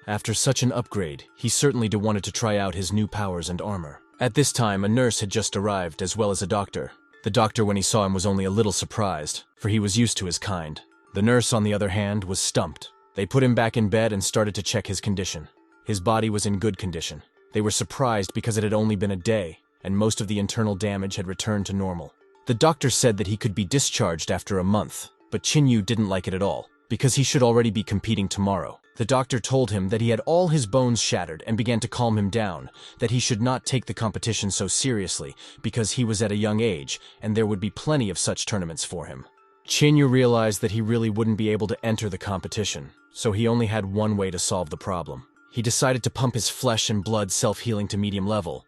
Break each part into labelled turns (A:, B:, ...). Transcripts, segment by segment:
A: After such an upgrade, he certainly wanted to try out his new powers and armor. At this time, a nurse had just arrived, as well as a doctor. The doctor, when he saw him, was only a little surprised, for he was used to his kind. The nurse, on the other hand, was stumped. They put him back in bed and started to check his condition. His body was in good condition. They were surprised because it had only been a day, and most of the internal damage had returned to normal. The doctor said that he could be discharged after a month, but Qin Yu didn't like it at all, because he should already be competing tomorrow. The doctor told him that he had all his bones shattered and began to calm him down, that he should not take the competition so seriously because he was at a young age and there would be plenty of such tournaments for him. Qin Yu realized that he really wouldn't be able to enter the competition, so he only had one way to solve the problem. He decided to pump his flesh and blood self-healing to medium level,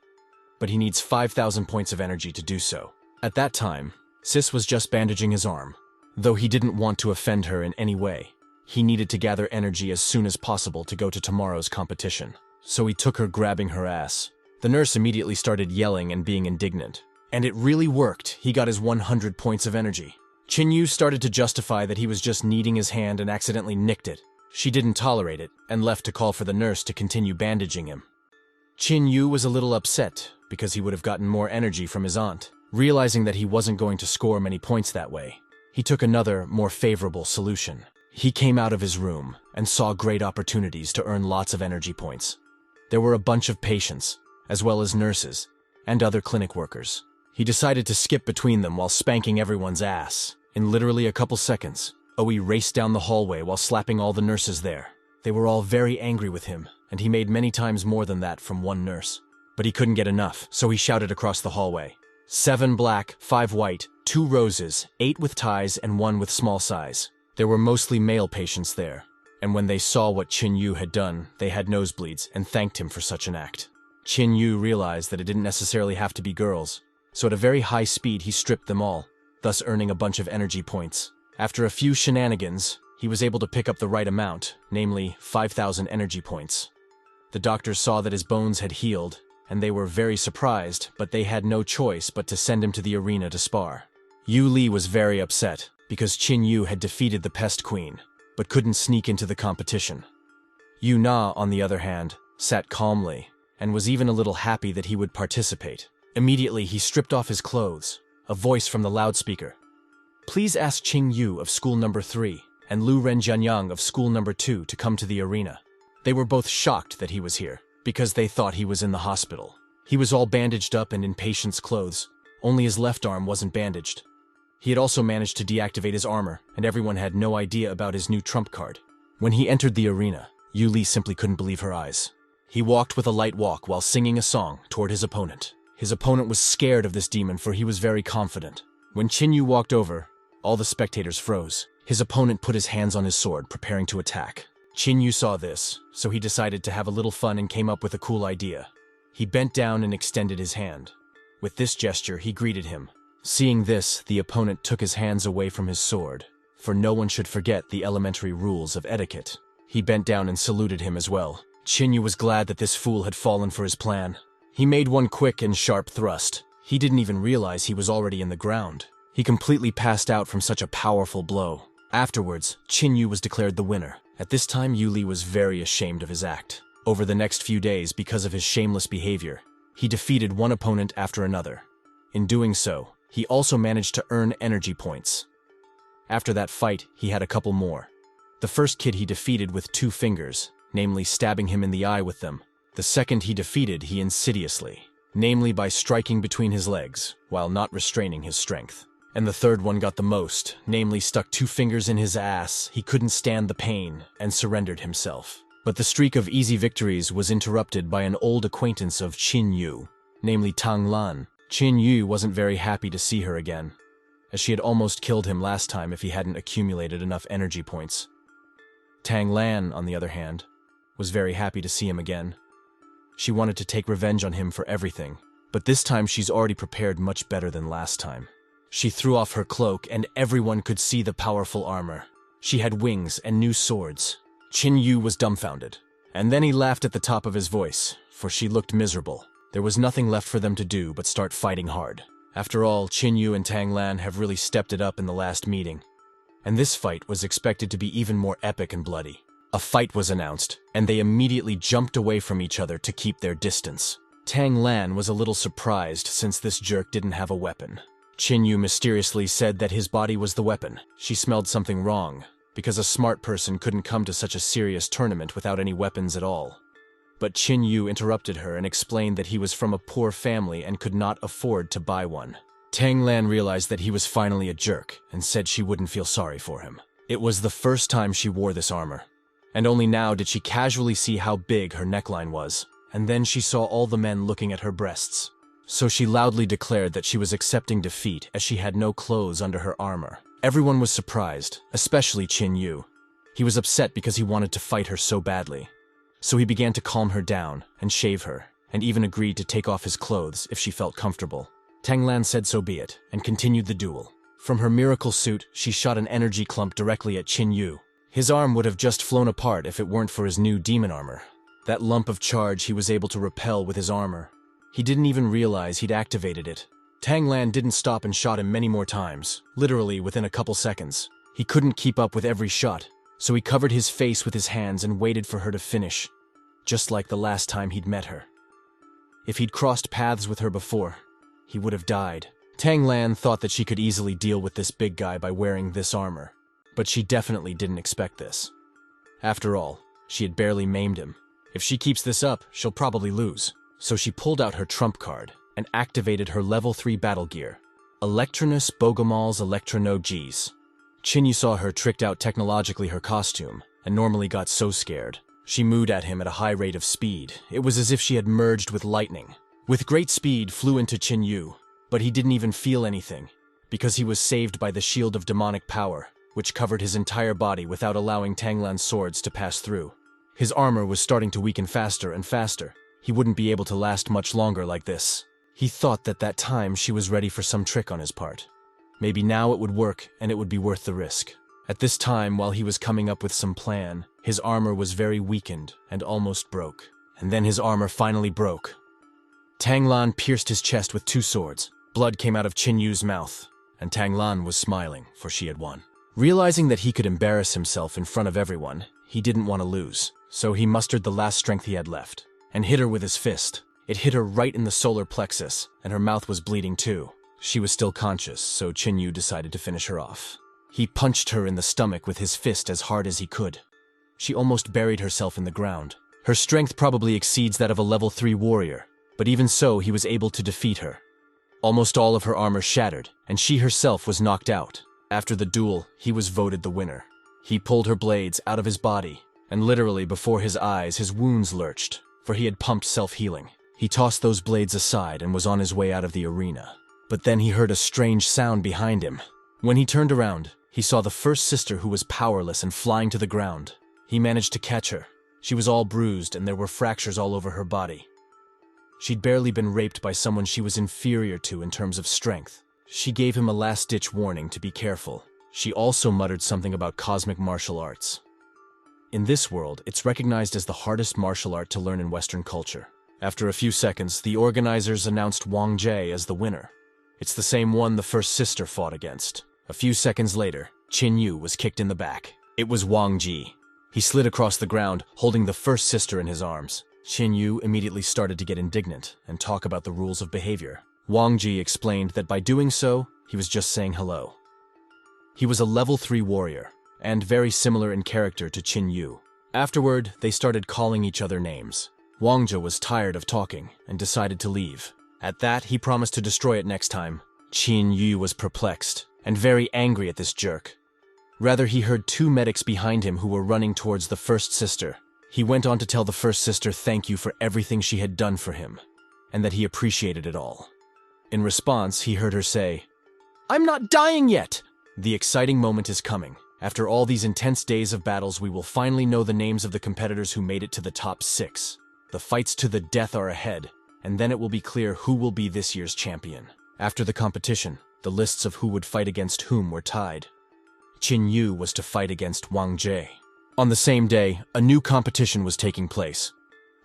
A: but he needs 5,000 points of energy to do so. At that time, Sis was just bandaging his arm, though he didn't want to offend her in any way. He needed to gather energy as soon as possible to go to tomorrow's competition, so he took her grabbing her ass. The nurse immediately started yelling and being indignant. And it really worked. He got his 100 points of energy. Qin Yu started to justify that he was just kneading his hand and accidentally nicked it. She didn't tolerate it and left to call for the nurse to continue bandaging him. Qin Yu was a little upset because he would have gotten more energy from his aunt. Realizing that he wasn't going to score many points that way, he took another, more favorable solution. He came out of his room and saw great opportunities to earn lots of energy points. There were a bunch of patients, as well as nurses, and other clinic workers. He decided to skip between them while spanking everyone's ass. In literally a couple seconds, Oe raced down the hallway while slapping all the nurses there. They were all very angry with him, and he made many times more than that from one nurse. But he couldn't get enough, so he shouted across the hallway. 7 black, 5 white, 2 roses, 8 with ties, and 1 with small size. There were mostly male patients there, and when they saw what Qin Yu had done, they had nosebleeds and thanked him for such an act. Qin Yu realized that it didn't necessarily have to be girls, so at a very high speed he stripped them all, thus earning a bunch of energy points. After a few shenanigans, he was able to pick up the right amount, namely 5,000 energy points. The doctors saw that his bones had healed, and they were very surprised, but they had no choice but to send him to the arena to spar. Yu Li was very upset, because Qin Yu had defeated the Pest Queen, but couldn't sneak into the competition. Yu Na, on the other hand, sat calmly, and was even a little happy that he would participate. Immediately, he stripped off his clothes. A voice from the loudspeaker. Please ask Qing Yu of school number 3 and Lu Renjianyang of school number 2 to come to the arena. They were both shocked that he was here, because they thought he was in the hospital. He was all bandaged up and in patient's clothes. Only his left arm wasn't bandaged. He had also managed to deactivate his armor, and everyone had no idea about his new trump card. When he entered the arena, Yu Li simply couldn't believe her eyes. He walked with a light walk while singing a song toward his opponent. His opponent was scared of this demon, for he was very confident. When Qin Yu walked over, all the spectators froze. His opponent put his hands on his sword, preparing to attack. Qin Yu saw this, so he decided to have a little fun and came up with a cool idea. He bent down and extended his hand. With this gesture, he greeted him. Seeing this, the opponent took his hands away from his sword, for no one should forget the elementary rules of etiquette. He bent down and saluted him as well. Qin Yu was glad that this fool had fallen for his plan. He made one quick and sharp thrust. He didn't even realize he was already in the ground. He completely passed out from such a powerful blow. Afterwards, Qin Yu was declared the winner. At this time, Yu Li was very ashamed of his act. Over the next few days, because of his shameless behavior, he defeated one opponent after another. In doing so, he also managed to earn energy points. After that fight, he had a couple more. The first kid he defeated with 2 fingers, namely stabbing him in the eye with them. The second he defeated he insidiously, namely by striking between his legs, while not restraining his strength. And the third one got the most, namely stuck 2 fingers in his ass. He couldn't stand the pain and surrendered himself. But the streak of easy victories was interrupted by an old acquaintance of Qin Yu, namely Tang Lan. Qin Yu wasn't very happy to see her again, as she had almost killed him last time if he hadn't accumulated enough energy points. Tang Lan, on the other hand, was very happy to see him again. She wanted to take revenge on him for everything, but this time she's already prepared much better than last time. She threw off her cloak and everyone could see the powerful armor. She had wings and new swords. Qin Yu was dumbfounded, and then he laughed at the top of his voice, for she looked miserable. There was nothing left for them to do but start fighting hard. After all, Qin Yu and Tang Lan have really stepped it up in the last meeting, and this fight was expected to be even more epic and bloody. A fight was announced, and they immediately jumped away from each other to keep their distance. Tang Lan was a little surprised since this jerk didn't have a weapon. Qin Yu mysteriously said that his body was the weapon. She smelled something wrong, because a smart person couldn't come to such a serious tournament without any weapons at all. But Qin Yu interrupted her and explained that he was from a poor family and could not afford to buy one. Tang Lan realized that he was finally a jerk and said she wouldn't feel sorry for him. It was the first time she wore this armor, and only now did she casually see how big her neckline was, and then she saw all the men looking at her breasts. So she loudly declared that she was accepting defeat as she had no clothes under her armor. Everyone was surprised, especially Qin Yu. He was upset because he wanted to fight her so badly. So he began to calm her down and shave her, and even agreed to take off his clothes if she felt comfortable. Tang Lan said so be it, and continued the duel. From her miracle suit, she shot an energy clump directly at Qin Yu. His arm would have just flown apart if it weren't for his new demon armor. That lump of charge he was able to repel with his armor. He didn't even realize he'd activated it. Tang Lan didn't stop and shot him many more times, literally within a couple seconds. He couldn't keep up with every shot, so he covered his face with his hands and waited for her to finish, just like the last time he'd met her. If he'd crossed paths with her before, he would have died. Tang Lan thought that she could easily deal with this big guy by wearing this armor, but she definitely didn't expect this. After all, she had barely maimed him. If she keeps this up, she'll probably lose. So she pulled out her trump card and activated her level 3 battle gear, Electronus Bogomal's Electrono Gs. Qin Yu saw her tricked out technologically her costume, and normally got so scared. She mooed at him at a high rate of speed. It was as if she had merged with lightning. With great speed flew into Qin Yu, but he didn't even feel anything, because he was saved by the shield of demonic power, which covered his entire body without allowing Tang Lan's swords to pass through. His armor was starting to weaken faster and faster. He wouldn't be able to last much longer like this. He thought that time she was ready for some trick on his part. Maybe now it would work and it would be worth the risk. At this time, while he was coming up with some plan, his armor was very weakened and almost broke. And then his armor finally broke. Tang Lan pierced his chest with 2 swords. Blood came out of Qin Yu's mouth, and Tang Lan was smiling, for she had won. Realizing that he could embarrass himself in front of everyone, he didn't want to lose, so he mustered the last strength he had left, and hit her with his fist. It hit her right in the solar plexus, and her mouth was bleeding too. She was still conscious, so Qin Yu decided to finish her off. He punched her in the stomach with his fist as hard as he could. She almost buried herself in the ground. Her strength probably exceeds that of a level 3 warrior, but even so he was able to defeat her. Almost all of her armor shattered, and she herself was knocked out. After the duel, he was voted the winner. He pulled her blades out of his body, and literally before his eyes his wounds lurched, for he had pumped self-healing. He tossed those blades aside and was on his way out of the arena. But then he heard a strange sound behind him. When he turned around, he saw the first sister, who was powerless and flying to the ground. He managed to catch her. She was all bruised and there were fractures all over her body. She'd barely been raped by someone she was inferior to in terms of strength. She gave him a last-ditch warning to be careful. She also muttered something about cosmic martial arts. In this world, it's recognized as the hardest martial art to learn in Western culture. After a few seconds, the organizers announced Wang Jie as the winner. It's the same one the first sister fought against. A few seconds later, Qin Yu was kicked in the back. It was Wang Ji. He slid across the ground, holding the first sister in his arms. Qin Yu immediately started to get indignant and talk about the rules of behavior. Wang Ji explained that by doing so, he was just saying hello. He was a level 3 warrior, and very similar in character to Qin Yu. Afterward, they started calling each other names. Wang Ji was tired of talking and decided to leave. At that, he promised to destroy it next time. Qin Yu was perplexed and very angry at this jerk. Rather, he heard 2 medics behind him who were running towards the first sister. He went on to tell the first sister thank you for everything she had done for him, and that he appreciated it all. In response, he heard her say, "I'm not dying yet!" The exciting moment is coming. After all these intense days of battles, we will finally know the names of the competitors who made it to the top 6. The fights to the death are ahead, and then it will be clear who will be this year's champion. After the competition, the lists of who would fight against whom were tied. Qin Yu was to fight against Wang Jie. On the same day, a new competition was taking place.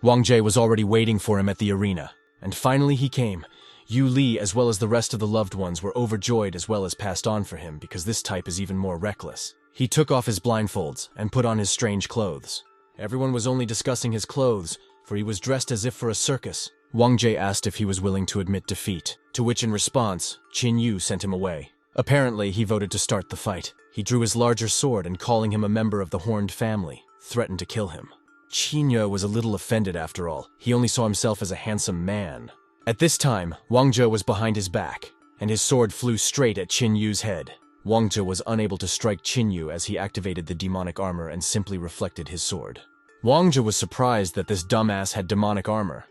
A: Wang Jie was already waiting for him at the arena, and finally he came. Yu Li, as well as the rest of the loved ones, were overjoyed as well as passed on for him because this type is even more reckless. He took off his blindfolds and put on his strange clothes. Everyone was only discussing his clothes, for he was dressed as if for a circus. Wang Jie asked if he was willing to admit defeat, to which in response, Qin Yu sent him away. Apparently, he voted to start the fight. He drew his larger sword and, calling him a member of the Horned family, threatened to kill him. Qin Yu was a little offended after all. He only saw himself as a handsome man. At this time, Wang Jie was behind his back, and his sword flew straight at Qin Yu's head. Wang Jie was unable to strike Qin Yu as he activated the demonic armor and simply reflected his sword. Wang Jie was surprised that this dumbass had demonic armor,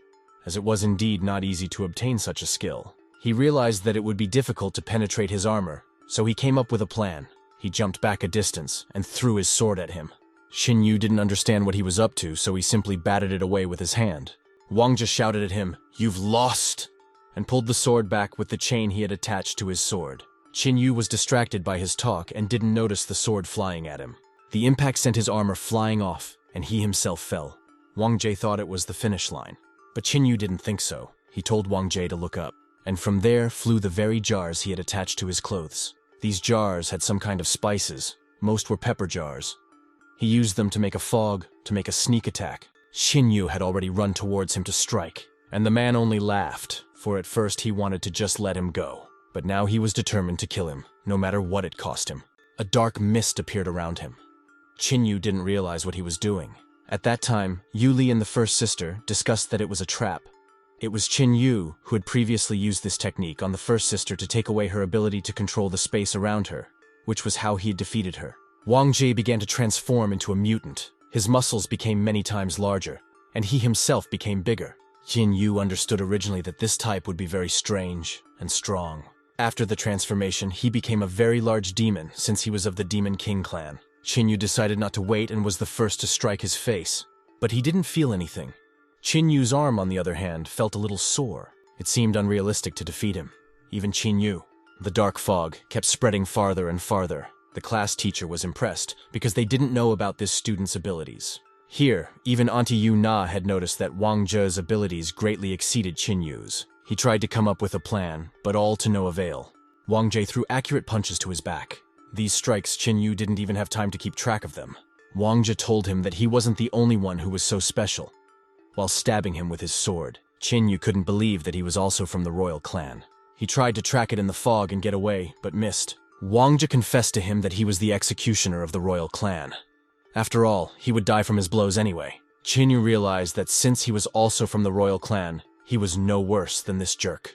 A: as it was indeed not easy to obtain such a skill. He realized that it would be difficult to penetrate his armor, so he came up with a plan. He jumped back a distance and threw his sword at him. Qin Yu didn't understand what he was up to, so he simply batted it away with his hand. Wang Jie shouted at him, "You've lost!" and pulled the sword back with the chain he had attached to his sword. Qin Yu was distracted by his talk and didn't notice the sword flying at him. The impact sent his armor flying off, and he himself fell. Wang Jie thought it was the finish line, but Qin Yu didn't think so. He told Wang Jie to look up, and from there flew the very jars he had attached to his clothes. These jars had some kind of spices. Most were pepper jars. He used them to make a fog, to make a sneak attack. Qin Yu had already run towards him to strike, and the man only laughed, for at first he wanted to just let him go. But now he was determined to kill him, no matter what it cost him. A dark mist appeared around him. Qin Yu didn't realize what he was doing. At that time, Yuli and the first sister discussed that it was a trap. It was Qin Yu who had previously used this technique on the first sister to take away her ability to control the space around her, which was how he had defeated her. Wang Jie began to transform into a mutant. His muscles became many times larger, and he himself became bigger. Qin Yu understood originally that this type would be very strange and strong. After the transformation, he became a very large demon since he was of the Demon King clan. Qin Yu decided not to wait and was the first to strike his face, but he didn't feel anything. Qin Yu's arm, on the other hand, felt a little sore. It seemed unrealistic to defeat him. Even Qin Yu. The dark fog kept spreading farther and farther. The class teacher was impressed because they didn't know about this student's abilities. Here, even Auntie Yu Na had noticed that Wang Jie's abilities greatly exceeded Qin Yu's. He tried to come up with a plan, but all to no avail. Wang Jie threw accurate punches to his back. These strikes, Qin Yu didn't even have time to keep track of them. Wang Jie told him that he wasn't the only one who was so special. While stabbing him with his sword, Qin Yu couldn't believe that he was also from the royal clan. He tried to track it in the fog and get away, but missed. Wang Jie confessed to him that he was the executioner of the royal clan. After all, he would die from his blows anyway. Qin Yu realized that since he was also from the royal clan, he was no worse than this jerk.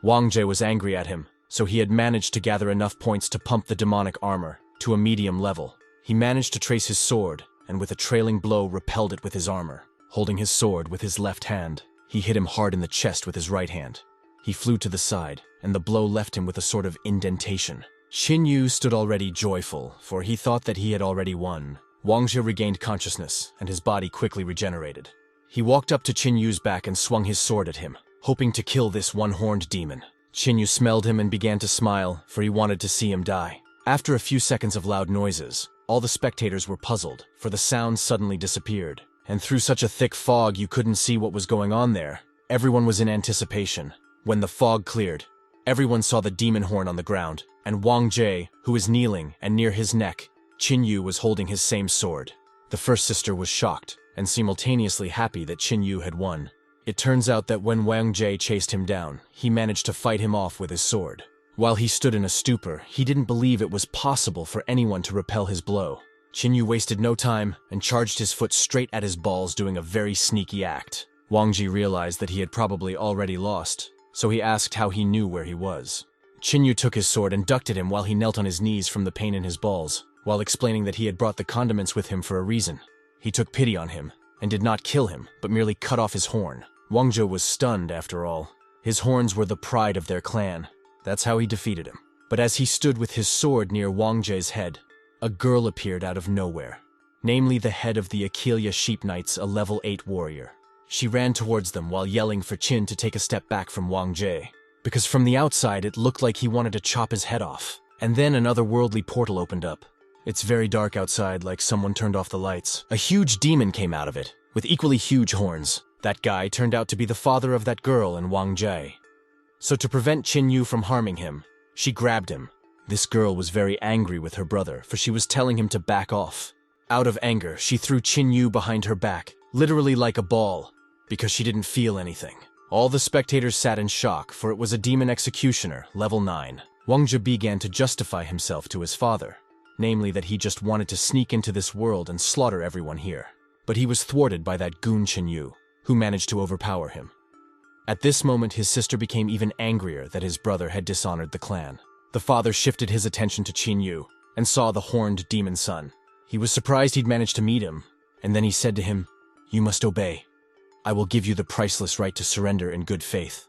A: Wang Jie was angry at him, so he had managed to gather enough points to pump the demonic armor to a medium level. He managed to trace his sword, and with a trailing blow repelled it with his armor. Holding his sword with his left hand, he hit him hard in the chest with his right hand. He flew to the side, and the blow left him with a sort of indentation. Qin Yu stood already joyful, for he thought that he had already won. Wang Jie regained consciousness, and his body quickly regenerated. He walked up to Qin Yu's back and swung his sword at him, hoping to kill this one-horned demon. Qin Yu smelled him and began to smile, for he wanted to see him die. After a few seconds of loud noises, all the spectators were puzzled, for the sound suddenly disappeared. And through such a thick fog you couldn't see what was going on there. Everyone was in anticipation. When the fog cleared, everyone saw the demon horn on the ground, and Wang Jie, who was kneeling, and near his neck, Qin Yu was holding his same sword. The first sister was shocked, and simultaneously happy that Qin Yu had won. It turns out that when Wang Jie chased him down, he managed to fight him off with his sword. While he stood in a stupor, he didn't believe it was possible for anyone to repel his blow. Qin Yu wasted no time and charged his foot straight at his balls, doing a very sneaky act. Wang Jie realized that he had probably already lost, so he asked how he knew where he was. Qin Yu took his sword and ducked at him while he knelt on his knees from the pain in his balls, while explaining that he had brought the condiments with him for a reason. He took pity on him and did not kill him, but merely cut off his horn. Wang Jie was stunned after all. His horns were the pride of their clan. That's how he defeated him. But as he stood with his sword near Wang Jie's head, a girl appeared out of nowhere, namely the head of the Aquilia Sheep Knights, a level 8 warrior. She ran towards them while yelling for Qin to take a step back from Wang Jie, because from the outside it looked like he wanted to chop his head off. And then another worldly portal opened up. It's very dark outside, like someone turned off the lights. A huge demon came out of it, with equally huge horns. That guy turned out to be the father of that girl and Wang Jie. So to prevent Qin Yu from harming him, she grabbed him. This girl was very angry with her brother, for she was telling him to back off. Out of anger, she threw Qin Yu behind her back, literally like a ball, because she didn't feel anything. All the spectators sat in shock, for it was a demon executioner, level 9. Wang Zhe began to justify himself to his father, namely that he just wanted to sneak into this world and slaughter everyone here. But he was thwarted by that goon Qin Yu, who managed to overpower him. At this moment, his sister became even angrier that his brother had dishonored the clan. The father shifted his attention to Qin Yu and saw the horned demon son. He was surprised he'd managed to meet him, and then he said to him, "You must obey. I will give you the priceless right to surrender in good faith."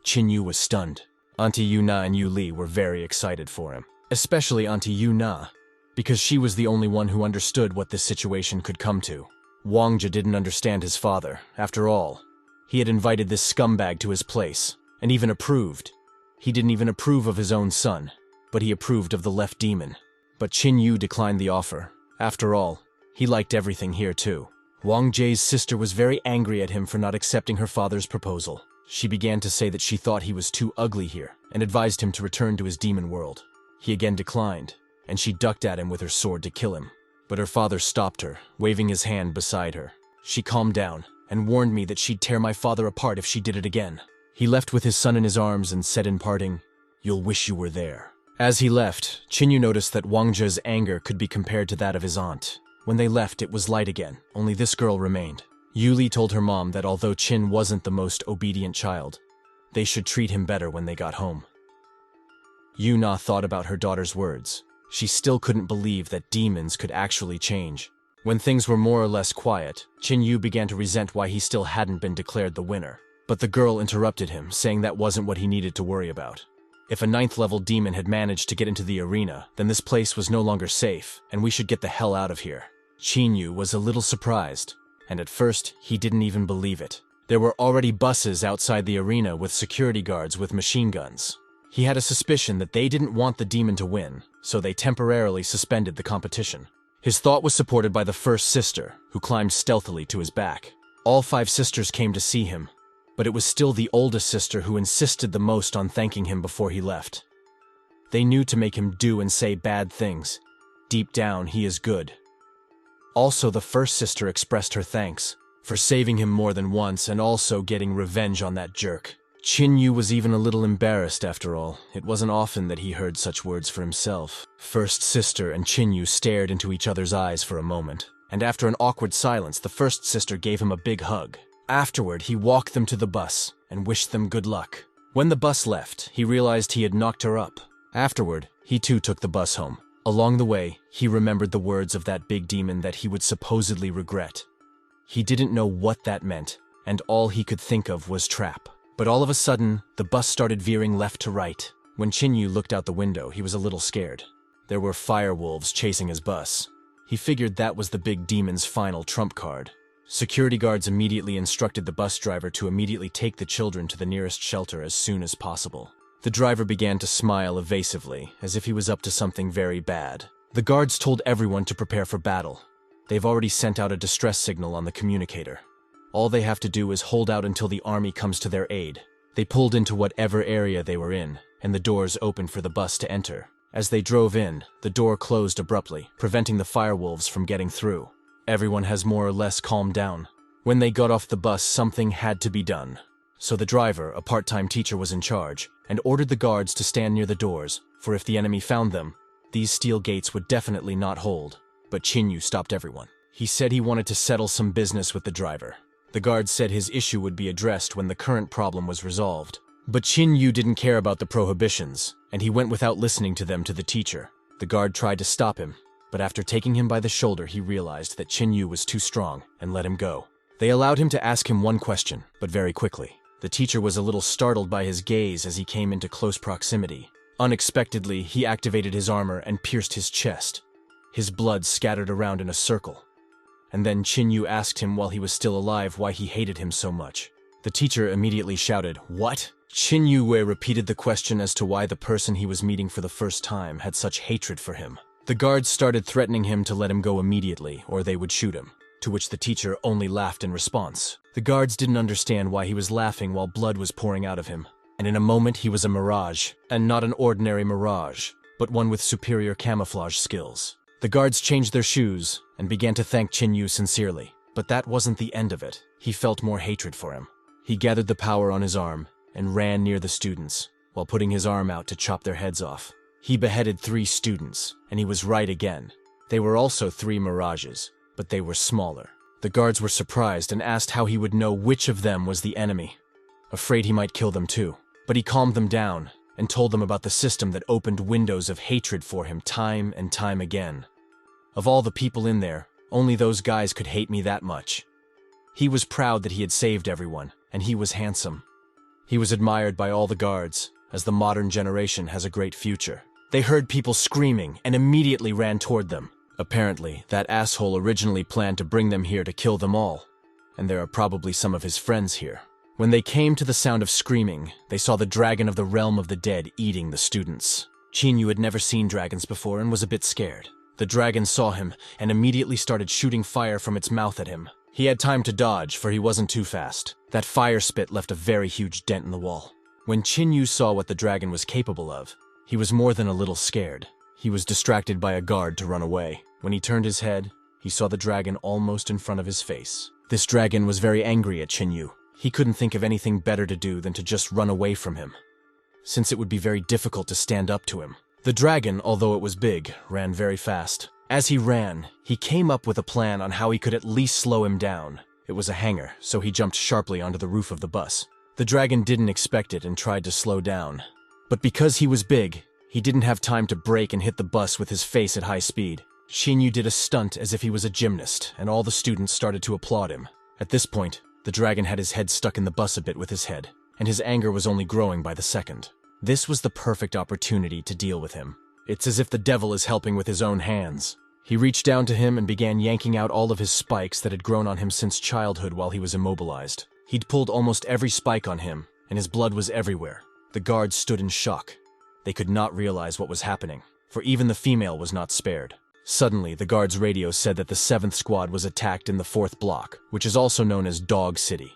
A: Qin Yu was stunned. Auntie Yuna and Yu Li were very excited for him, especially Auntie Yuna, because she was the only one who understood what this situation could come to. Wang Zhe didn't understand his father. After all, he had invited this scumbag to his place, and even approved. He didn't even approve of his own son, but he approved of the left demon. But Qin Yu declined the offer. After all, he liked everything here too. Wang Zhe's sister was very angry at him for not accepting her father's proposal. She began to say that she thought he was too ugly here, and advised him to return to his demon world. He again declined, and she ducked at him with her sword to kill him. But her father stopped her, waving his hand beside her. She calmed down, and warned me that she'd tear my father apart if she did it again. He left with his son in his arms and said in parting, "You'll wish you were there." As he left, Qin Yu noticed that Wang Zhe's anger could be compared to that of his aunt. When they left, it was light again, only this girl remained. Yu Li told her mom that although Qin wasn't the most obedient child, they should treat him better when they got home. Yuna thought about her daughter's words. She still couldn't believe that demons could actually change. When things were more or less quiet, Qin Yu began to resent why he still hadn't been declared the winner. But the girl interrupted him, saying that wasn't what he needed to worry about. If a 9th-level demon had managed to get into the arena, then this place was no longer safe, and we should get the hell out of here. Qin Yu was a little surprised, and at first, he didn't even believe it. There were already buses outside the arena with security guards with machine guns. He had a suspicion that they didn't want the demon to win, so they temporarily suspended the competition. His thought was supported by the first sister, who climbed stealthily to his back. All 5 sisters came to see him, but it was still the oldest sister who insisted the most on thanking him before he left. They knew to make him do and say bad things. Deep down, he is good. Also, the first sister expressed her thanks for saving him more than once and also getting revenge on that jerk. Qin Yu was even a little embarrassed after all. It wasn't often that he heard such words for himself. First sister and Qin Yu stared into each other's eyes for a moment, and after an awkward silence, the first sister gave him a big hug. Afterward, he walked them to the bus and wished them good luck. When the bus left, he realized he had knocked her up. Afterward, he too took the bus home. Along the way, he remembered the words of that big demon that he would supposedly regret. He didn't know what that meant, and all he could think of was trap. But all of a sudden, the bus started veering left to right. When Qin Yu looked out the window, he was a little scared. There were firewolves chasing his bus. He figured that was the big demon's final trump card. Security guards immediately instructed the bus driver to immediately take the children to the nearest shelter as soon as possible. The driver began to smile evasively, as if he was up to something very bad. The guards told everyone to prepare for battle. They've already sent out a distress signal on the communicator. All they have to do is hold out until the army comes to their aid. They pulled into whatever area they were in, and the doors opened for the bus to enter. As they drove in, the door closed abruptly, preventing the firewolves from getting through. Everyone has more or less calmed down. When they got off the bus, something had to be done. So the driver, a part-time teacher, was in charge, and ordered the guards to stand near the doors, for if the enemy found them, these steel gates would definitely not hold. But Qin Yu stopped everyone. He said he wanted to settle some business with the driver. The guards said his issue would be addressed when the current problem was resolved. But Qin Yu didn't care about the prohibitions, and he went without listening to them to the teacher. The guard tried to stop him, but after taking him by the shoulder, he realized that Qin Yu was too strong and let him go. They allowed him to ask him one question, but very quickly. The teacher was a little startled by his gaze as he came into close proximity. Unexpectedly, he activated his armor and pierced his chest. His blood scattered around in a circle. And then Qin Yu asked him while he was still alive why he hated him so much. The teacher immediately shouted, "What?" Qin Yu repeated the question as to why the person he was meeting for the first time had such hatred for him. The guards started threatening him to let him go immediately, or they would shoot him, to which the teacher only laughed in response. The guards didn't understand why he was laughing while blood was pouring out of him, and in a moment he was a mirage, and not an ordinary mirage, but one with superior camouflage skills. The guards changed their shoes and began to thank Qin Yu sincerely. But that wasn't the end of it. He felt more hatred for him. He gathered the power on his arm and ran near the students, while putting his arm out to chop their heads off. He beheaded 3 students, and he was right again. They were also 3 mirages, but they were smaller. The guards were surprised and asked how he would know which of them was the enemy, afraid he might kill them too. But he calmed them down and told them about the system that opened windows of hatred for him time and time again. Of all the people in there, only those guys could hate me that much. He was proud that he had saved everyone, and he was handsome. He was admired by all the guards, as the modern generation has a great future. They heard people screaming and immediately ran toward them. Apparently, that asshole originally planned to bring them here to kill them all, and there are probably some of his friends here. When they came to the sound of screaming, they saw the dragon of the realm of the dead eating the students. Qin Yu had never seen dragons before and was a bit scared. The dragon saw him and immediately started shooting fire from its mouth at him. He had time to dodge, for he wasn't too fast. That fire spit left a very huge dent in the wall. When Qin Yu saw what the dragon was capable of, he was more than a little scared. He was distracted by a guard to run away. When he turned his head, he saw the dragon almost in front of his face. This dragon was very angry at Qin Yu. He couldn't think of anything better to do than to just run away from him, since it would be very difficult to stand up to him. The dragon, although it was big, ran very fast. As he ran, he came up with a plan on how he could at least slow him down. It was a hangar, so he jumped sharply onto the roof of the bus. The dragon didn't expect it and tried to slow down. But because he was big, he didn't have time to brake and hit the bus with his face at high speed. Qin Yu did a stunt as if he was a gymnast, and all the students started to applaud him. At this point, the dragon had his head stuck in the bus a bit with his head, and his anger was only growing by the second. This was the perfect opportunity to deal with him. It's as if the devil is helping with his own hands. He reached down to him and began yanking out all of his spikes that had grown on him since childhood while he was immobilized. He'd pulled almost every spike on him, and his blood was everywhere. The guards stood in shock. They could not realize what was happening, for even the female was not spared. Suddenly, the guard's radio said that the 7th squad was attacked in the 4th block, which is also known as Dog City.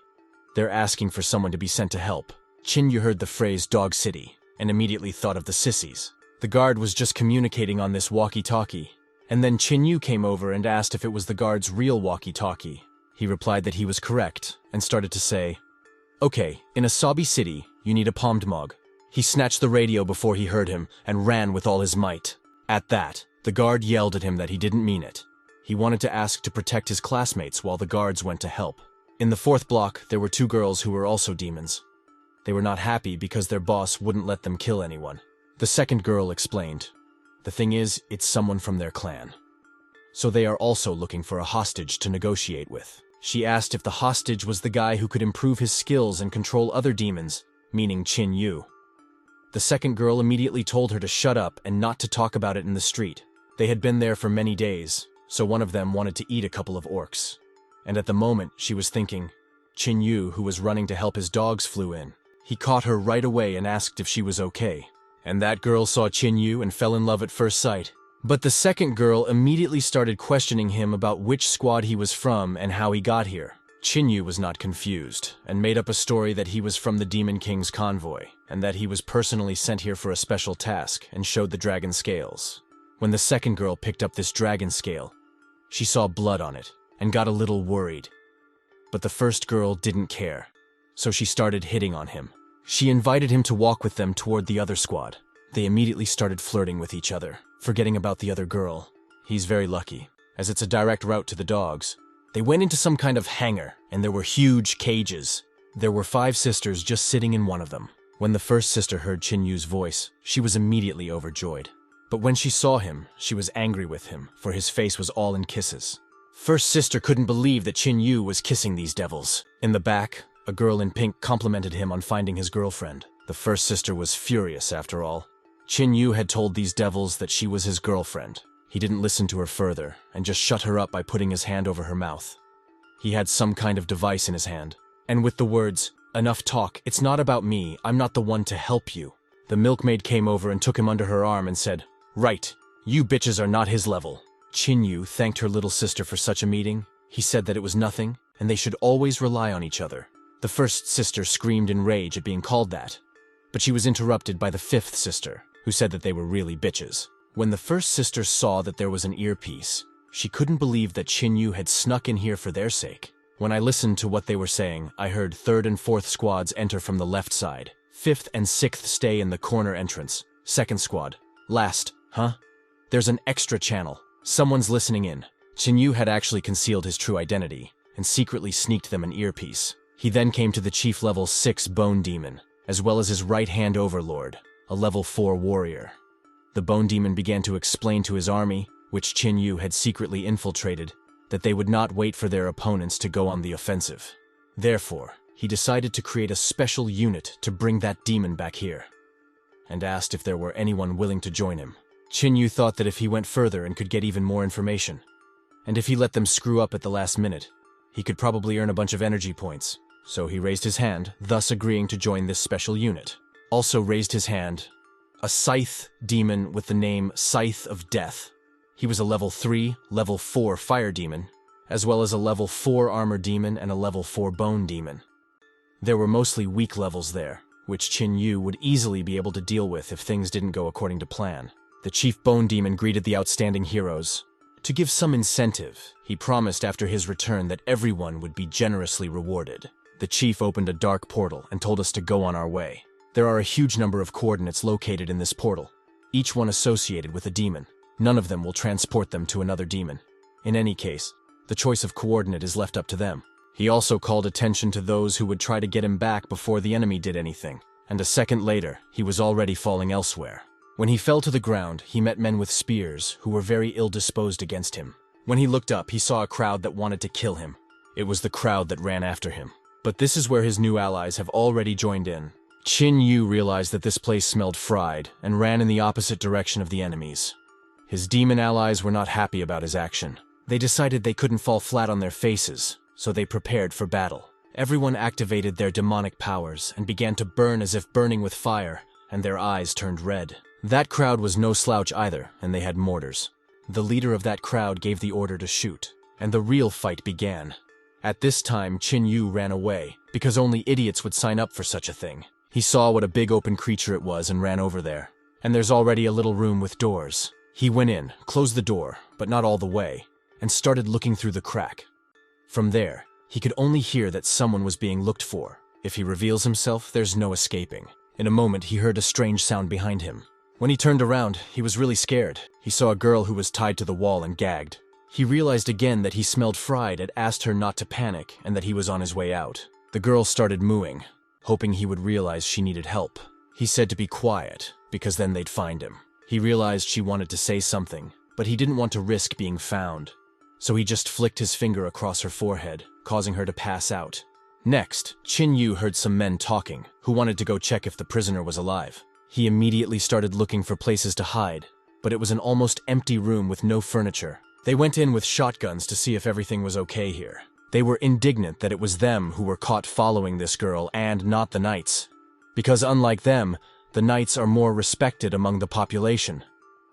A: They're asking for someone to be sent to help. Qin Yu heard the phrase Dog City and immediately thought of the sissies. The guard was just communicating on this walkie-talkie, and then Qin Yu came over and asked if it was the guard's real walkie-talkie. He replied that he was correct and started to say, "Okay, in Asabi City, you need a pomdmog." He snatched the radio before he heard him and ran with all his might. At that, the guard yelled at him that he didn't mean it. He wanted to ask to protect his classmates while the guards went to help. In the 4th block, there were 2 girls who were also demons. They were not happy because their boss wouldn't let them kill anyone. The 2nd girl explained, "The thing is, it's someone from their clan. So they are also looking for a hostage to negotiate with." She asked if the hostage was the guy who could improve his skills and control other demons, meaning Qin Yu. The 2nd girl immediately told her to shut up and not to talk about it in the street. They had been there for many days, so one of them wanted to eat a couple of orcs. And at the moment, she was thinking, Qin Yu, who was running to help his dogs, flew in. He caught her right away and asked if she was okay. And that girl saw Qin Yu and fell in love at first sight. But the 2nd girl immediately started questioning him about which squad he was from and how he got here. Qin Yu was not confused, and made up a story that he was from the Demon King's convoy, and that he was personally sent here for a special task, and showed the dragon scales. When the 2nd girl picked up this dragon scale, she saw blood on it, and got a little worried. But the 1st girl didn't care, so she started hitting on him. She invited him to walk with them toward the other squad. They immediately started flirting with each other, forgetting about the other girl. He's very lucky, as it's a direct route to the dogs. They went into some kind of hangar, and there were huge cages. There were 5 sisters just sitting in one of them. When the 1st sister heard Qin Yu's voice, she was immediately overjoyed. But when she saw him, she was angry with him, for his face was all in kisses. 1st sister couldn't believe that Qin Yu was kissing these devils. In the back, a girl in pink complimented him on finding his girlfriend. The 1st sister was furious, after all. Qin Yu had told these devils that she was his girlfriend. He didn't listen to her further, and just shut her up by putting his hand over her mouth. He had some kind of device in his hand, and with the words, "Enough talk, it's not about me, I'm not the one to help you," the milkmaid came over and took him under her arm and said, "Right, you bitches are not his level." Qin Yu thanked her little sister for such a meeting. He said that it was nothing, and they should always rely on each other. The 1st sister screamed in rage at being called that, but she was interrupted by the 5th sister, who said that they were really bitches. When the first sister saw that there was an earpiece, she couldn't believe that Qin Yu had snuck in here for their sake. When I listened to what they were saying, I heard 3rd and 4th squads enter from the left side. 5th and 6th stay in the corner entrance. 2nd squad. Last, huh? There's an extra channel. Someone's listening in. Qin Yu had actually concealed his true identity and secretly sneaked them an earpiece. He then came to the chief level 6 bone demon, as well as his right-hand overlord, a level 4 warrior. The bone demon began to explain to his army, which Qin Yu had secretly infiltrated, that they would not wait for their opponents to go on the offensive. Therefore, he decided to create a special unit to bring that demon back here, and asked if there were anyone willing to join him. Qin Yu thought that if he went further and could get even more information, and if he let them screw up at the last minute, he could probably earn a bunch of energy points. So he raised his hand, thus agreeing to join this special unit. Also raised his hand a scythe demon with the name Scythe of Death. He was a level 3, level 4 fire demon, as well as a level 4 armor demon and a level 4 bone demon. There were mostly weak levels there, which Qin Yu would easily be able to deal with if things didn't go according to plan. The chief bone demon greeted the outstanding heroes. To give some incentive, he promised after his return that everyone would be generously rewarded. The chief opened a dark portal and told us to go on our way. There are a huge number of coordinates located in this portal, each one associated with a demon. None of them will transport them to another demon. In any case, the choice of coordinate is left up to them. He also called attention to those who would try to get him back before the enemy did anything, and a second later, he was already falling elsewhere. When he fell to the ground, he met men with spears who were very ill-disposed against him. When he looked up, he saw a crowd that wanted to kill him. It was the crowd that ran after him. But this is where his new allies have already joined in. Qin Yu realized that this place smelled fried and ran in the opposite direction of the enemies. His demon allies were not happy about his action. They decided they couldn't fall flat on their faces, so they prepared for battle. Everyone activated their demonic powers and began to burn as if burning with fire, and their eyes turned red. That crowd was no slouch either, and they had mortars. The leader of that crowd gave the order to shoot, and the real fight began. At this time, Qin Yu ran away, because only idiots would sign up for such a thing. He saw what a big open creature it was and ran over there. And there's already a little room with doors. He went in, closed the door, but not all the way, and started looking through the crack. From there, he could only hear that someone was being looked for. If he reveals himself, there's no escaping. In a moment, he heard a strange sound behind him. When he turned around, he was really scared. He saw a girl who was tied to the wall and gagged. He realized again that he smelled fried and asked her not to panic and that he was on his way out. The girl started mooing, hoping he would realize she needed help. He said to be quiet, because then they'd find him. He realized she wanted to say something, but he didn't want to risk being found. So he just flicked his finger across her forehead, causing her to pass out. Next, Qin Yu heard some men talking, who wanted to go check if the prisoner was alive. He immediately started looking for places to hide, but it was an almost empty room with no furniture. They went in with shotguns to see if everything was okay here. They were indignant that it was them who were caught following this girl and not the knights. Because unlike them, the knights are more respected among the population.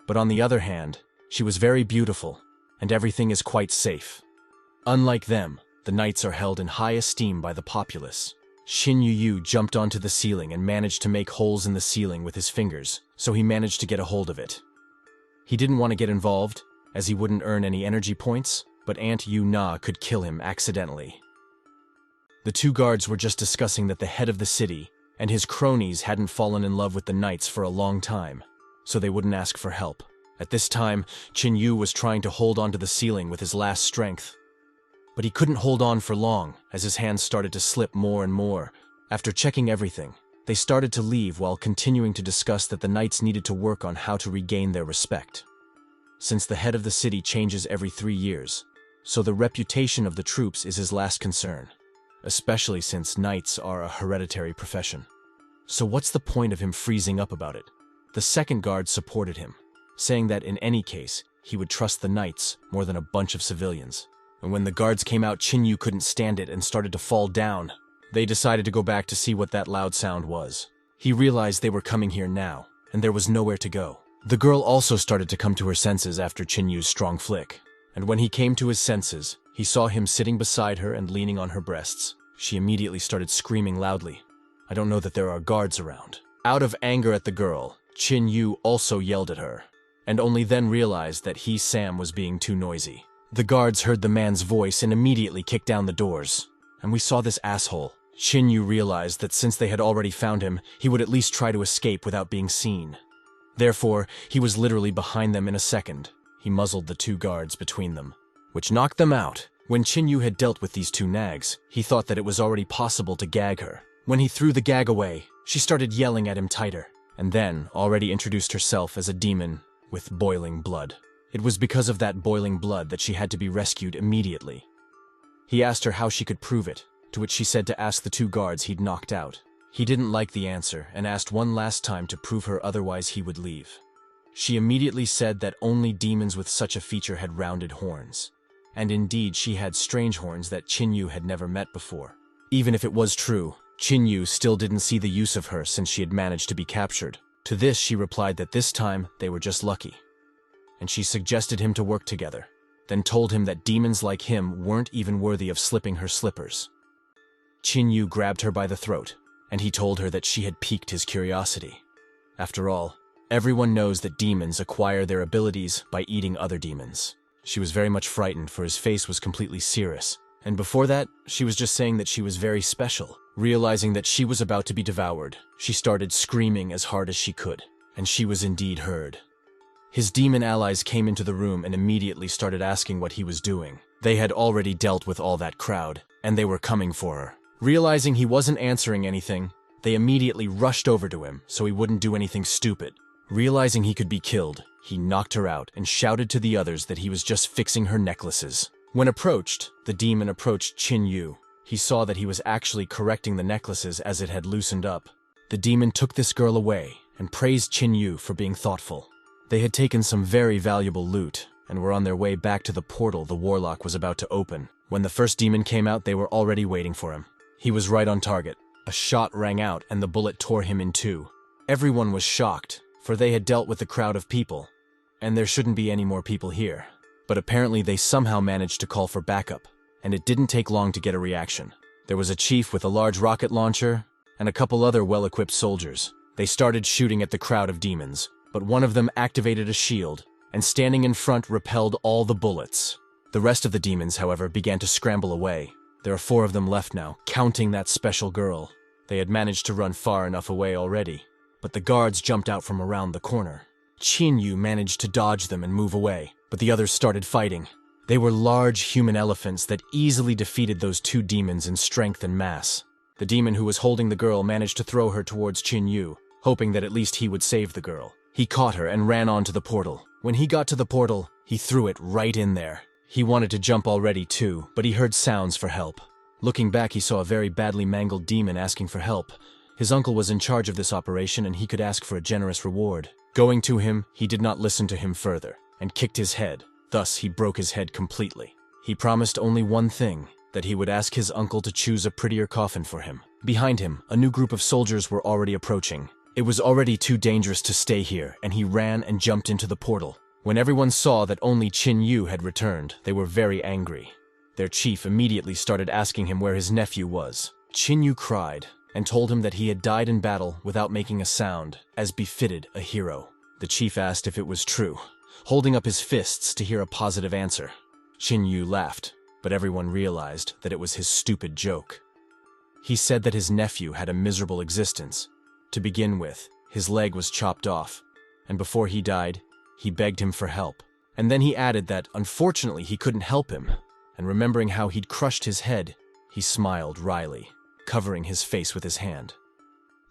A: But on the other hand, she was very beautiful, and everything is quite safe. Unlike them, the knights are held in high esteem by the populace. Qin Yu jumped onto the ceiling and managed to make holes in the ceiling with his fingers, so he managed to get a hold of it. He didn't want to get involved, as he wouldn't earn any energy points, but Aunt Yu Na could kill him accidentally. The two guards were just discussing that the head of the city and his cronies hadn't fallen in love with the knights for a long time, so they wouldn't ask for help. At this time, Qin Yu was trying to hold onto the ceiling with his last strength. But he couldn't hold on for long, as his hands started to slip more and more. After checking everything, they started to leave while continuing to discuss that the knights needed to work on how to regain their respect. Since the head of the city changes every 3 years, so the reputation of the troops is his last concern, especially since knights are a hereditary profession. So what's the point of him freezing up about it? The second guard supported him, saying that in any case, he would trust the knights more than a bunch of civilians. And when the guards came out, Qin Yu couldn't stand it and started to fall down. They decided to go back to see what that loud sound was. He realized they were coming here now, and there was nowhere to go. The girl also started to come to her senses after Qin Yu's strong flick. And when he came to his senses, he saw him sitting beside her and leaning on her breasts. She immediately started screaming loudly. I don't know that there are guards around. Out of anger at the girl, Qin Yu also yelled at her. and only then realized that Sam was being too noisy. The guards heard the man's voice and immediately kicked down the doors. And we saw this asshole. Qin Yu realized that since they had already found him, he would at least try to escape without being seen. Therefore, he was literally behind them in a second. He muzzled the two guards between them, which knocked them out. When Qin Yu had dealt with these two nags, he thought that it was already possible to gag her. When he threw the gag away, she started yelling at him tighter, and then already introduced herself as a demon with boiling blood. It was because of that boiling blood that she had to be rescued immediately. He asked her how she could prove it, to which she said to ask the two guards he'd knocked out. He didn't like the answer and asked one last time to prove her, otherwise he would leave. She immediately said that only demons with such a feature had rounded horns. And indeed, she had strange horns that Qin Yu had never met before. Even if it was true, Qin Yu still didn't see the use of her since she had managed to be captured. To this, she replied that this time they were just lucky. And she suggested him to work together, then told him that demons like him weren't even worthy of slipping her slippers. Qin Yu grabbed her by the throat, and he told her that she had piqued his curiosity. After all, everyone knows that demons acquire their abilities by eating other demons. She was very much frightened, for his face was completely serious, and before that, she was just saying that she was very special. Realizing that she was about to be devoured, she started screaming as hard as she could, and she was indeed heard. His demon allies came into the room and immediately started asking what he was doing. They had already dealt with all that crowd, and they were coming for her. Realizing he wasn't answering anything, they immediately rushed over to him so he wouldn't do anything stupid. Realizing he could be killed, he knocked her out and shouted to the others that he was just fixing her necklaces. When approached, the demon approached Qin Yu. He saw that he was actually correcting the necklaces as it had loosened up. The demon took this girl away and praised Qin Yu for being thoughtful. They had taken some very valuable loot and were on their way back to the portal the warlock was about to open. When the first demon came out, they were already waiting for him. He was right on target. A shot rang out and the bullet tore him in two. Everyone was shocked, for they had dealt with a crowd of people, and there shouldn't be any more people here. But apparently they somehow managed to call for backup, and it didn't take long to get a reaction. There was a chief with a large rocket launcher and a couple other well-equipped soldiers. They started shooting at the crowd of demons, but one of them activated a shield, and standing in front repelled all the bullets. The rest of the demons, however, began to scramble away. There are 4 of them left now, counting that special girl. They had managed to run far enough away already, but the guards jumped out from around the corner. Qin Yu managed to dodge them and move away, but the others started fighting. They were large human elephants that easily defeated those 2 demons in strength and mass. The demon who was holding the girl managed to throw her towards Qin Yu, hoping that at least he would save the girl. He caught her and ran onto the portal. When he got to the portal, he threw it right in there. He wanted to jump already too, but he heard sounds for help. Looking back, he saw a very badly mangled demon asking for help. His uncle was in charge of this operation and he could ask for a generous reward. Going to him, he did not listen to him further, and kicked his head. Thus, he broke his head completely. He promised only one thing, that he would ask his uncle to choose a prettier coffin for him. Behind him, a new group of soldiers were already approaching. It was already too dangerous to stay here, and he ran and jumped into the portal. When everyone saw that only Qin Yu had returned, they were very angry. Their chief immediately started asking him where his nephew was. Qin Yu cried and told him that he had died in battle without making a sound, as befitted a hero. The chief asked if it was true, holding up his fists to hear a positive answer. Qin Yu laughed, but everyone realized that it was his stupid joke. He said that his nephew had a miserable existence. To begin with, his leg was chopped off, and before he died, he begged him for help. And then he added that, unfortunately, he couldn't help him. And remembering how he'd crushed his head, he smiled wryly, covering his face with his hand.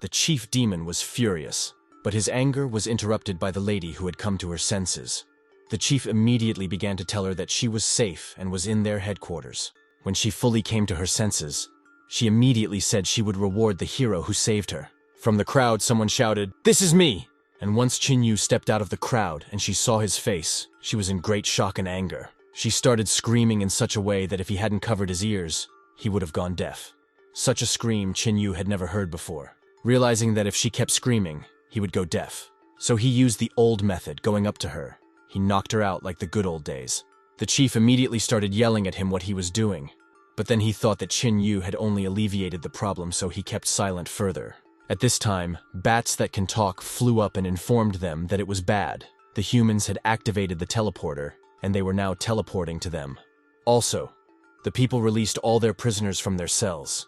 A: The chief demon was furious, but his anger was interrupted by the lady who had come to her senses. The chief immediately began to tell her that she was safe and was in their headquarters. When she fully came to her senses, she immediately said she would reward the hero who saved her. From the crowd, someone shouted, "This is me!" And once Qin Yu stepped out of the crowd and she saw his face, she was in great shock and anger. She started screaming in such a way that if he hadn't covered his ears, he would have gone deaf. Such a scream Qin Yu had never heard before. Realizing that if she kept screaming, he would go deaf. So he used the old method, going up to her. He knocked her out like the good old days. The chief immediately started yelling at him what he was doing, but then he thought that Qin Yu had only alleviated the problem, so he kept silent further. At this time, bats that can talk flew up and informed them that it was bad. The humans had activated the teleporter, and they were now teleporting to them. Also, the people released all their prisoners from their cells.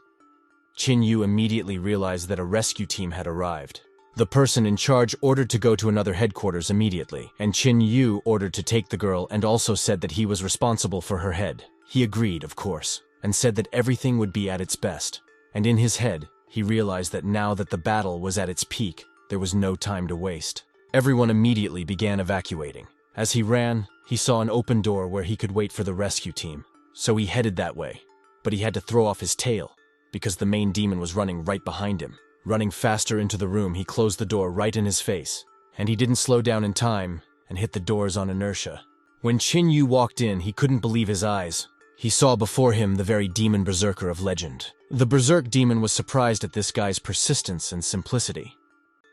A: Qin Yu immediately realized that a rescue team had arrived. The person in charge ordered to go to another headquarters immediately, and Qin Yu ordered to take the girl and also said that he was responsible for her head. He agreed, of course, and said that everything would be at its best. And in his head, he realized that now that the battle was at its peak, there was no time to waste. Everyone immediately began evacuating. As he ran, he saw an open door where he could wait for the rescue team. So he headed that way, but he had to throw off his tail, because the main demon was running right behind him. Running faster into the room, he closed the door right in his face, and he didn't slow down in time and hit the doors on inertia. When Qin Yu walked in, he couldn't believe his eyes. He saw before him the very demon berserker of legend. The berserk demon was surprised at this guy's persistence and simplicity.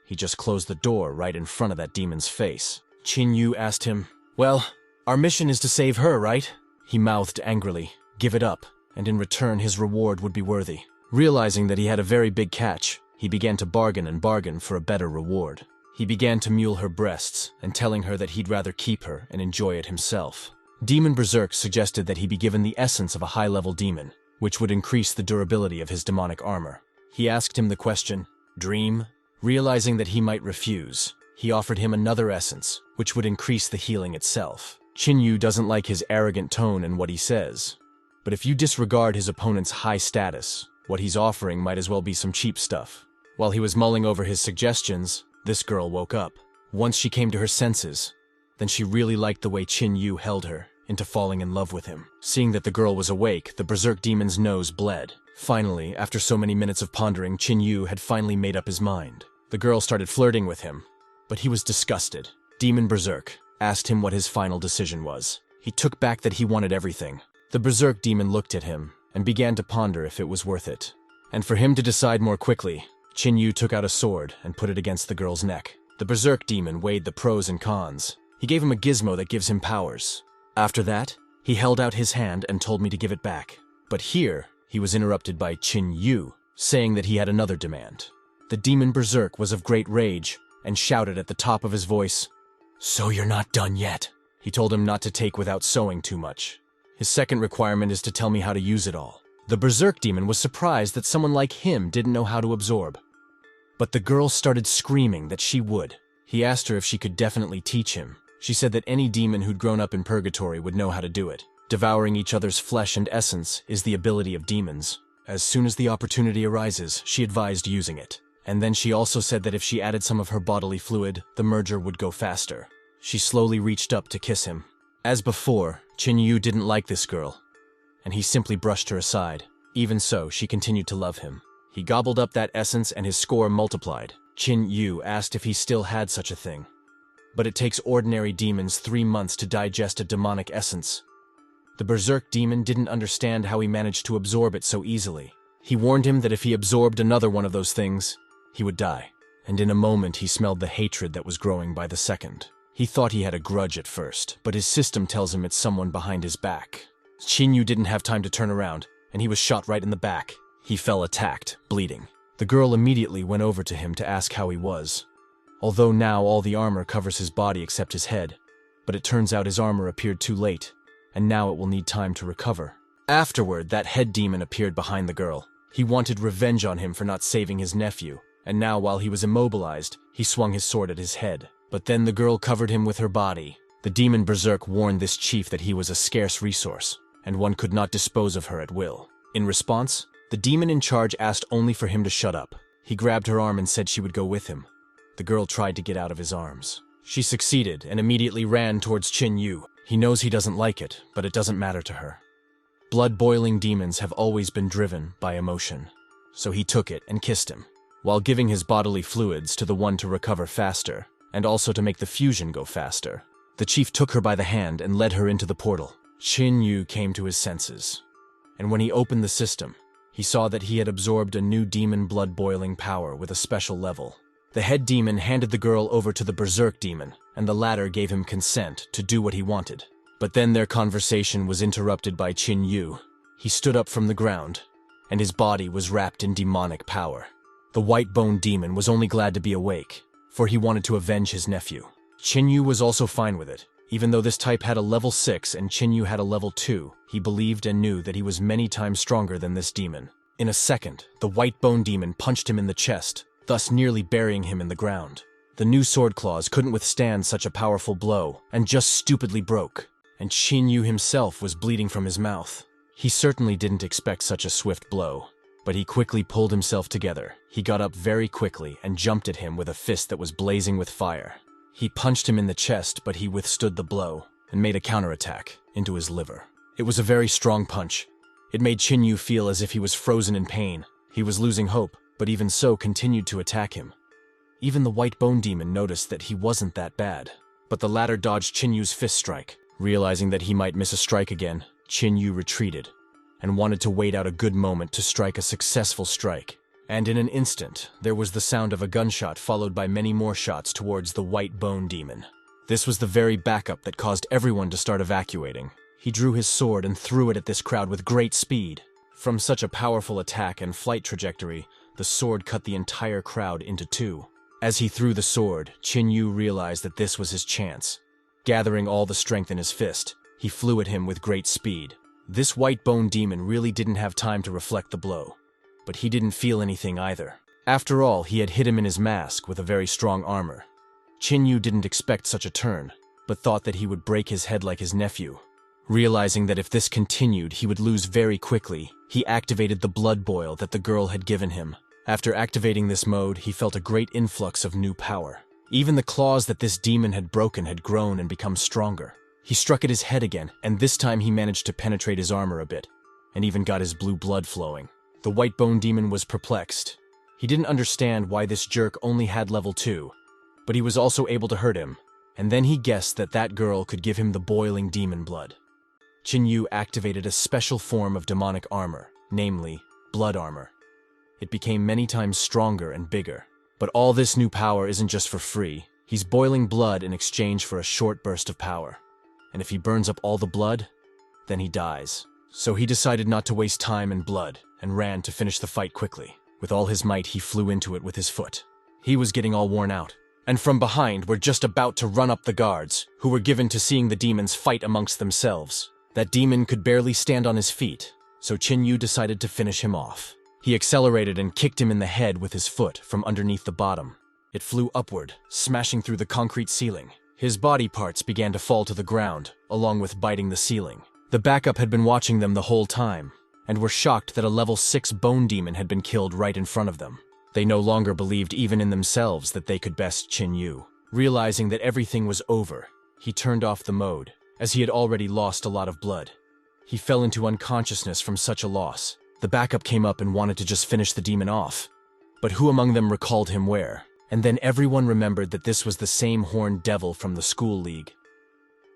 A: He just closed the door right in front of that demon's face. Qin Yu asked him, "Well, our mission is to save her, right?" He mouthed angrily, "Give it up, and in return his reward would be worthy." Realizing that he had a very big catch, he began to bargain for a better reward. He began to mule her breasts and telling her that he'd rather keep her and enjoy it himself. Demon Berserk suggested that he be given the essence of a high-level demon, which would increase the durability of his demonic armor. He asked him the question, "Dream?" Realizing that he might refuse, he offered him another essence, which would increase the healing itself. Qin Yu doesn't like his arrogant tone and what he says, but if you disregard his opponent's high status, what he's offering might as well be some cheap stuff. While he was mulling over his suggestions, this girl woke up. Once she came to her senses, then she really liked the way Qin Yu held her, into falling in love with him. Seeing that the girl was awake, the berserk demon's nose bled. Finally, after so many minutes of pondering, Qin Yu had finally made up his mind. The girl started flirting with him, but he was disgusted. Demon Berserk asked him what his final decision was. He took back that he wanted everything. The berserk demon looked at him and began to ponder if it was worth it. And for him to decide more quickly, Qin Yu took out a sword and put it against the girl's neck. The berserk demon weighed the pros and cons. He gave him a gizmo that gives him powers. After that, he held out his hand and told me to give it back. But here, he was interrupted by Qin Yu, saying that he had another demand. The demon berserk was of great rage and shouted at the top of his voice, "So you're not done yet." He told him not to take without sewing too much. His second requirement is to tell me how to use it all. The berserk demon was surprised that someone like him didn't know how to absorb. But the girl started screaming that she would. He asked her if she could definitely teach him. She said that any demon who'd grown up in purgatory would know how to do it. Devouring each other's flesh and essence is the ability of demons. As soon as the opportunity arises, she advised using it. And then she also said that if she added some of her bodily fluid, the merger would go faster. She slowly reached up to kiss him. As before, Qin Yu didn't like this girl, and he simply brushed her aside. Even so, she continued to love him. He gobbled up that essence and his score multiplied. Qin Yu asked if he still had such a thing. But it takes ordinary demons 3 months to digest a demonic essence. The berserk demon didn't understand how he managed to absorb it so easily. He warned him that if he absorbed another one of those things, he would die. And in a moment he smelled the hatred that was growing by the second. He thought he had a grudge at first, but his system tells him it's someone behind his back. Qin Yu didn't have time to turn around, and he was shot right in the back. He fell attacked, bleeding. The girl immediately went over to him to ask how he was. Although now all the armor covers his body except his head, but it turns out his armor appeared too late, and now it will need time to recover. Afterward, that head demon appeared behind the girl. He wanted revenge on him for not saving his nephew, and now while he was immobilized, he swung his sword at his head. But then the girl covered him with her body. The demon berserk warned this chief that he was a scarce resource, and one could not dispose of her at will. In response, the demon in charge asked only for him to shut up. He grabbed her arm and said she would go with him. The girl tried to get out of his arms. She succeeded and immediately ran towards Qin Yu. He knows he doesn't like it, but it doesn't matter to her. Blood-boiling demons have always been driven by emotion. So he took it and kissed him, while giving his bodily fluids to the one to recover faster, and also to make the fusion go faster. The chief took her by the hand and led her into the portal. Qin Yu came to his senses, and when he opened the system, he saw that he had absorbed a new demon blood-boiling power with a special level. The head demon handed the girl over to the berserk demon, and the latter gave him consent to do what he wanted. But then their conversation was interrupted by Qin Yu. He stood up from the ground, and his body was wrapped in demonic power. The white-boned demon was only glad to be awake, for he wanted to avenge his nephew. Qin Yu was also fine with it. Even though this type had a level 6 and Qin Yu had a level 2, he believed and knew that he was many times stronger than this demon. In a second, the white bone demon punched him in the chest, thus nearly burying him in the ground. The new sword claws couldn't withstand such a powerful blow, and just stupidly broke, and Qin Yu himself was bleeding from his mouth. He certainly didn't expect such a swift blow, but he quickly pulled himself together. He got up very quickly and jumped at him with a fist that was blazing with fire. He punched him in the chest, but he withstood the blow and made a counterattack into his liver. It was a very strong punch. It made Qin Yu feel as if he was frozen in pain. He was losing hope, but even so continued to attack him. Even the white bone demon noticed that he wasn't that bad, but the latter dodged Qin Yu's fist strike. Realizing that he might miss a strike again, Qin Yu retreated and wanted to wait out a good moment to strike a successful strike. And in an instant, there was the sound of a gunshot followed by many more shots towards the white bone demon. This was the very backup that caused everyone to start evacuating. He drew his sword and threw it at this crowd with great speed. From such a powerful attack and flight trajectory, the sword cut the entire crowd into two. As he threw the sword, Qin Yu realized that this was his chance. Gathering all the strength in his fist, he flew at him with great speed. This white bone demon really didn't have time to reflect the blow. But he didn't feel anything either. After all, he had hit him in his mask with a very strong armor. Qin Yu didn't expect such a turn, but thought that he would break his head like his nephew. Realizing that if this continued, he would lose very quickly, he activated the blood boil that the girl had given him. After activating this mode, he felt a great influx of new power. Even the claws that this demon had broken had grown and become stronger. He struck at his head again, and this time he managed to penetrate his armor a bit, and even got his blue blood flowing. The white bone demon was perplexed. He didn't understand why this jerk only had level 2, but he was also able to hurt him, and then he guessed that that girl could give him the boiling demon blood. Qin Yu activated a special form of demonic armor, namely, blood armor. It became many times stronger and bigger. But all this new power isn't just for free. He's boiling blood in exchange for a short burst of power. And if he burns up all the blood, then he dies. So he decided not to waste time and blood, and ran to finish the fight quickly. With all his might, he flew into it with his foot. He was getting all worn out. And from behind were just about to run up the guards, who were given to seeing the demons fight amongst themselves. That demon could barely stand on his feet, so Qin Yu decided to finish him off. He accelerated and kicked him in the head with his foot from underneath the bottom. It flew upward, smashing through the concrete ceiling. His body parts began to fall to the ground, along with biting the ceiling. The backup had been watching them the whole time, and were shocked that a level 6 bone demon had been killed right in front of them. They no longer believed even in themselves that they could best Qin Yu. Realizing that everything was over, he turned off the mode, as he had already lost a lot of blood. He fell into unconsciousness from such a loss. The backup came up and wanted to just finish the demon off. But who among them recalled him where? And then everyone remembered that this was the same horned devil from the school league.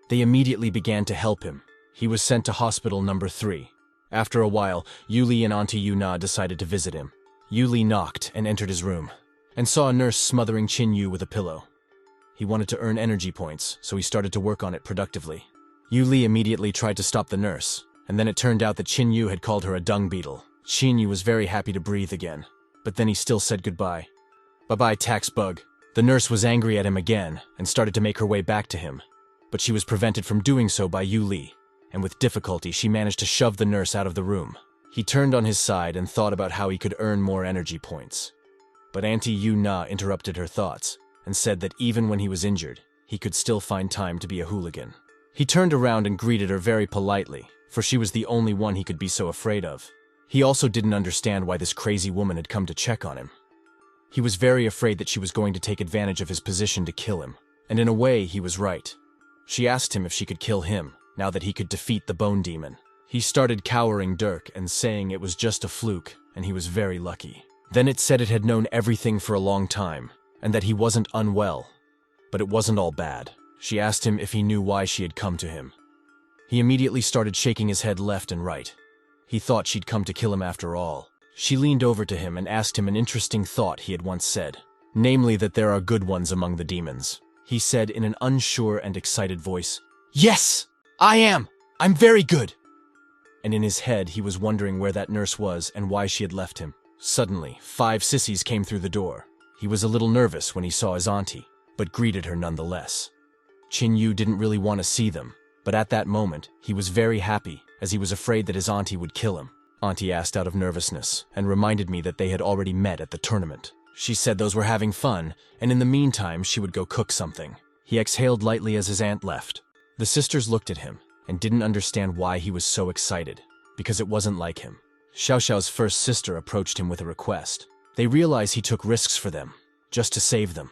A: They immediately began to help him. He was sent to hospital number 3. After a while, Yuli and Auntie Yuna decided to visit him. Yuli knocked and entered his room, and saw a nurse smothering Qin Yu with a pillow. He wanted to earn energy points, so he started to work on it productively. Yuli immediately tried to stop the nurse, and then it turned out that Qin Yu had called her a dung beetle. Qin Yu was very happy to breathe again, but then he still said goodbye. Bye-bye, tax bug. The nurse was angry at him again, and started to make her way back to him, but she was prevented from doing so by Yuli, and with difficulty she managed to shove the nurse out of the room. He turned on his side and thought about how he could earn more energy points. But Auntie Yuna interrupted her thoughts, and said that even when he was injured, he could still find time to be a hooligan. He turned around and greeted her very politely, for she was the only one he could be so afraid of. He also didn't understand why this crazy woman had come to check on him. He was very afraid that she was going to take advantage of his position to kill him, and in a way, he was right. She asked him if she could kill him, now that he could defeat the bone demon. He started cowering Dirk and saying it was just a fluke, and he was very lucky. Then it said it had known everything for a long time, and that he wasn't unwell. But it wasn't all bad. She asked him if he knew why she had come to him. He immediately started shaking his head left and right. He thought she'd come to kill him after all. She leaned over to him and asked him an interesting thought he had once said, namely that there are good ones among the demons. He said in an unsure and excited voice, "Yes, I am! I'm very good!" And in his head he was wondering where that nurse was and why she had left him. Suddenly, 5 sissies came through the door. He was a little nervous when he saw his auntie. but greeted her nonetheless. Qin Yu didn't really want to see them, but at that moment, he was very happy, as he was afraid that his auntie would kill him. Auntie asked out of nervousness, and reminded me that they had already met at the tournament. She said those were having fun, and in the meantime she would go cook something. He exhaled lightly as his aunt left. The sisters looked at him, and didn't understand why he was so excited, because it wasn't like him. Xiaoxiao's first sister approached him with a request. They realize he took risks for them, just to save them.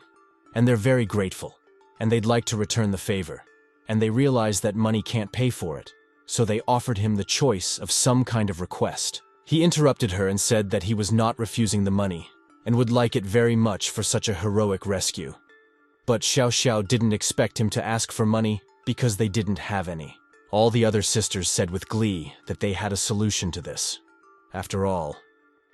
A: And they're very grateful, and they'd like to return the favor. And they realize that money can't pay for it, so they offered him the choice of some kind of request. He interrupted her and said that he was not refusing the money, and would like it very much for such a heroic rescue. But Xiaoxiao didn't expect him to ask for money because they didn't have any. All the other sisters said with glee that they had a solution to this. After all,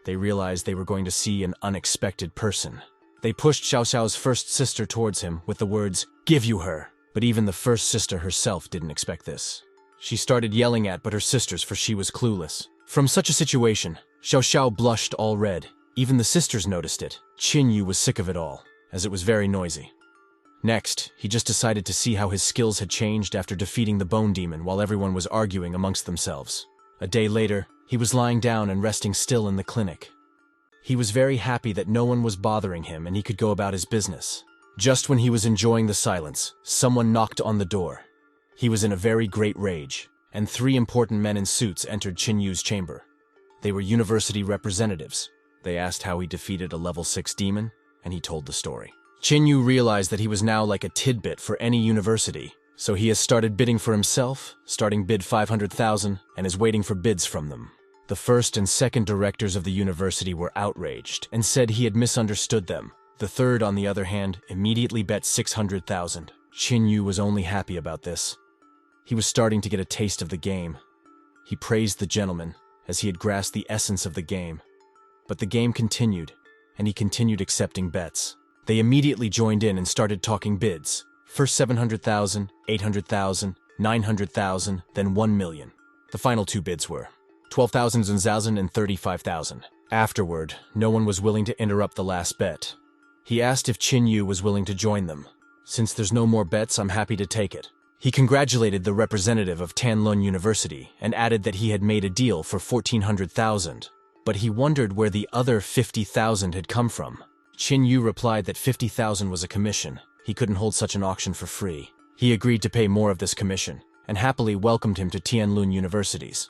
A: they realized they were going to see an unexpected person. They pushed Xiaoxiao's first sister towards him with the words, "Give you her." But even the first sister herself didn't expect this. She started yelling at but her sisters, for she was clueless. From such a situation, Xiaoxiao blushed all red. Even the sisters noticed it. Qin Yu was sick of it all, as it was very noisy. Next, he just decided to see how his skills had changed after defeating the bone demon while everyone was arguing amongst themselves. A day later, he was lying down and resting still in the clinic. He was very happy that no one was bothering him and he could go about his business. Just when he was enjoying the silence, someone knocked on the door. He was in a very great rage, and 3 important men in suits entered Qin Yu's chamber. They were university representatives. They asked how he defeated a level 6 demon, and he told the story. Qin Yu realized that he was now like a tidbit for any university, so he has started bidding for himself, starting bid 500,000, and is waiting for bids from them. The first and second directors of the university were outraged and said he had misunderstood them. The third, on the other hand, immediately bet 600,000. Qin Yu was only happy about this. He was starting to get a taste of the game. He praised the gentleman, as he had grasped the essence of the game. But the game continued, and he continued accepting bets. They immediately joined in and started talking bids. First 700,000, 800,000, 900,000, then 1 million. The final 2 bids were 12,000 and 35,000. Afterward, no one was willing to interrupt the last bet. He asked if Qin Yu was willing to join them. "Since there's no more bets, I'm happy to take it." He congratulated the representative of Tanlun University and added that he had made a deal for 1,400,000. But he wondered where the other 50,000 had come from. Qin Yu replied that 50,000 was a commission. He couldn't hold such an auction for free. He agreed to pay more of this commission, and happily welcomed him to Tianlun Universities.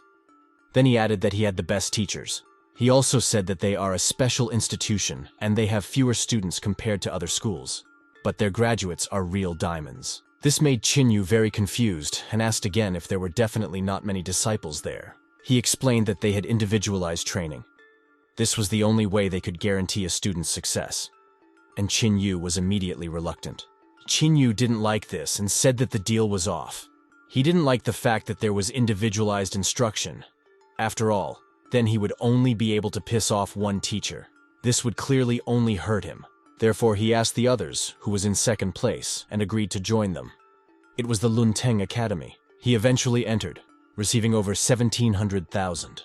A: Then he added that he had the best teachers. He also said that they are a special institution, and they have fewer students compared to other schools. But their graduates are real diamonds. This made Qin Yu very confused, and asked again if there were definitely not many disciples there. He explained that they had individualized training. This was the only way they could guarantee a student's success. And Qin Yu was immediately reluctant. Qin Yu didn't like this and said that the deal was off. He didn't like the fact that there was individualized instruction. After all, then he would only be able to piss off one teacher. This would clearly only hurt him. Therefore, he asked the others, who was in second place, and agreed to join them. It was the Lunteng Academy. He eventually entered, receiving over 1,700,000.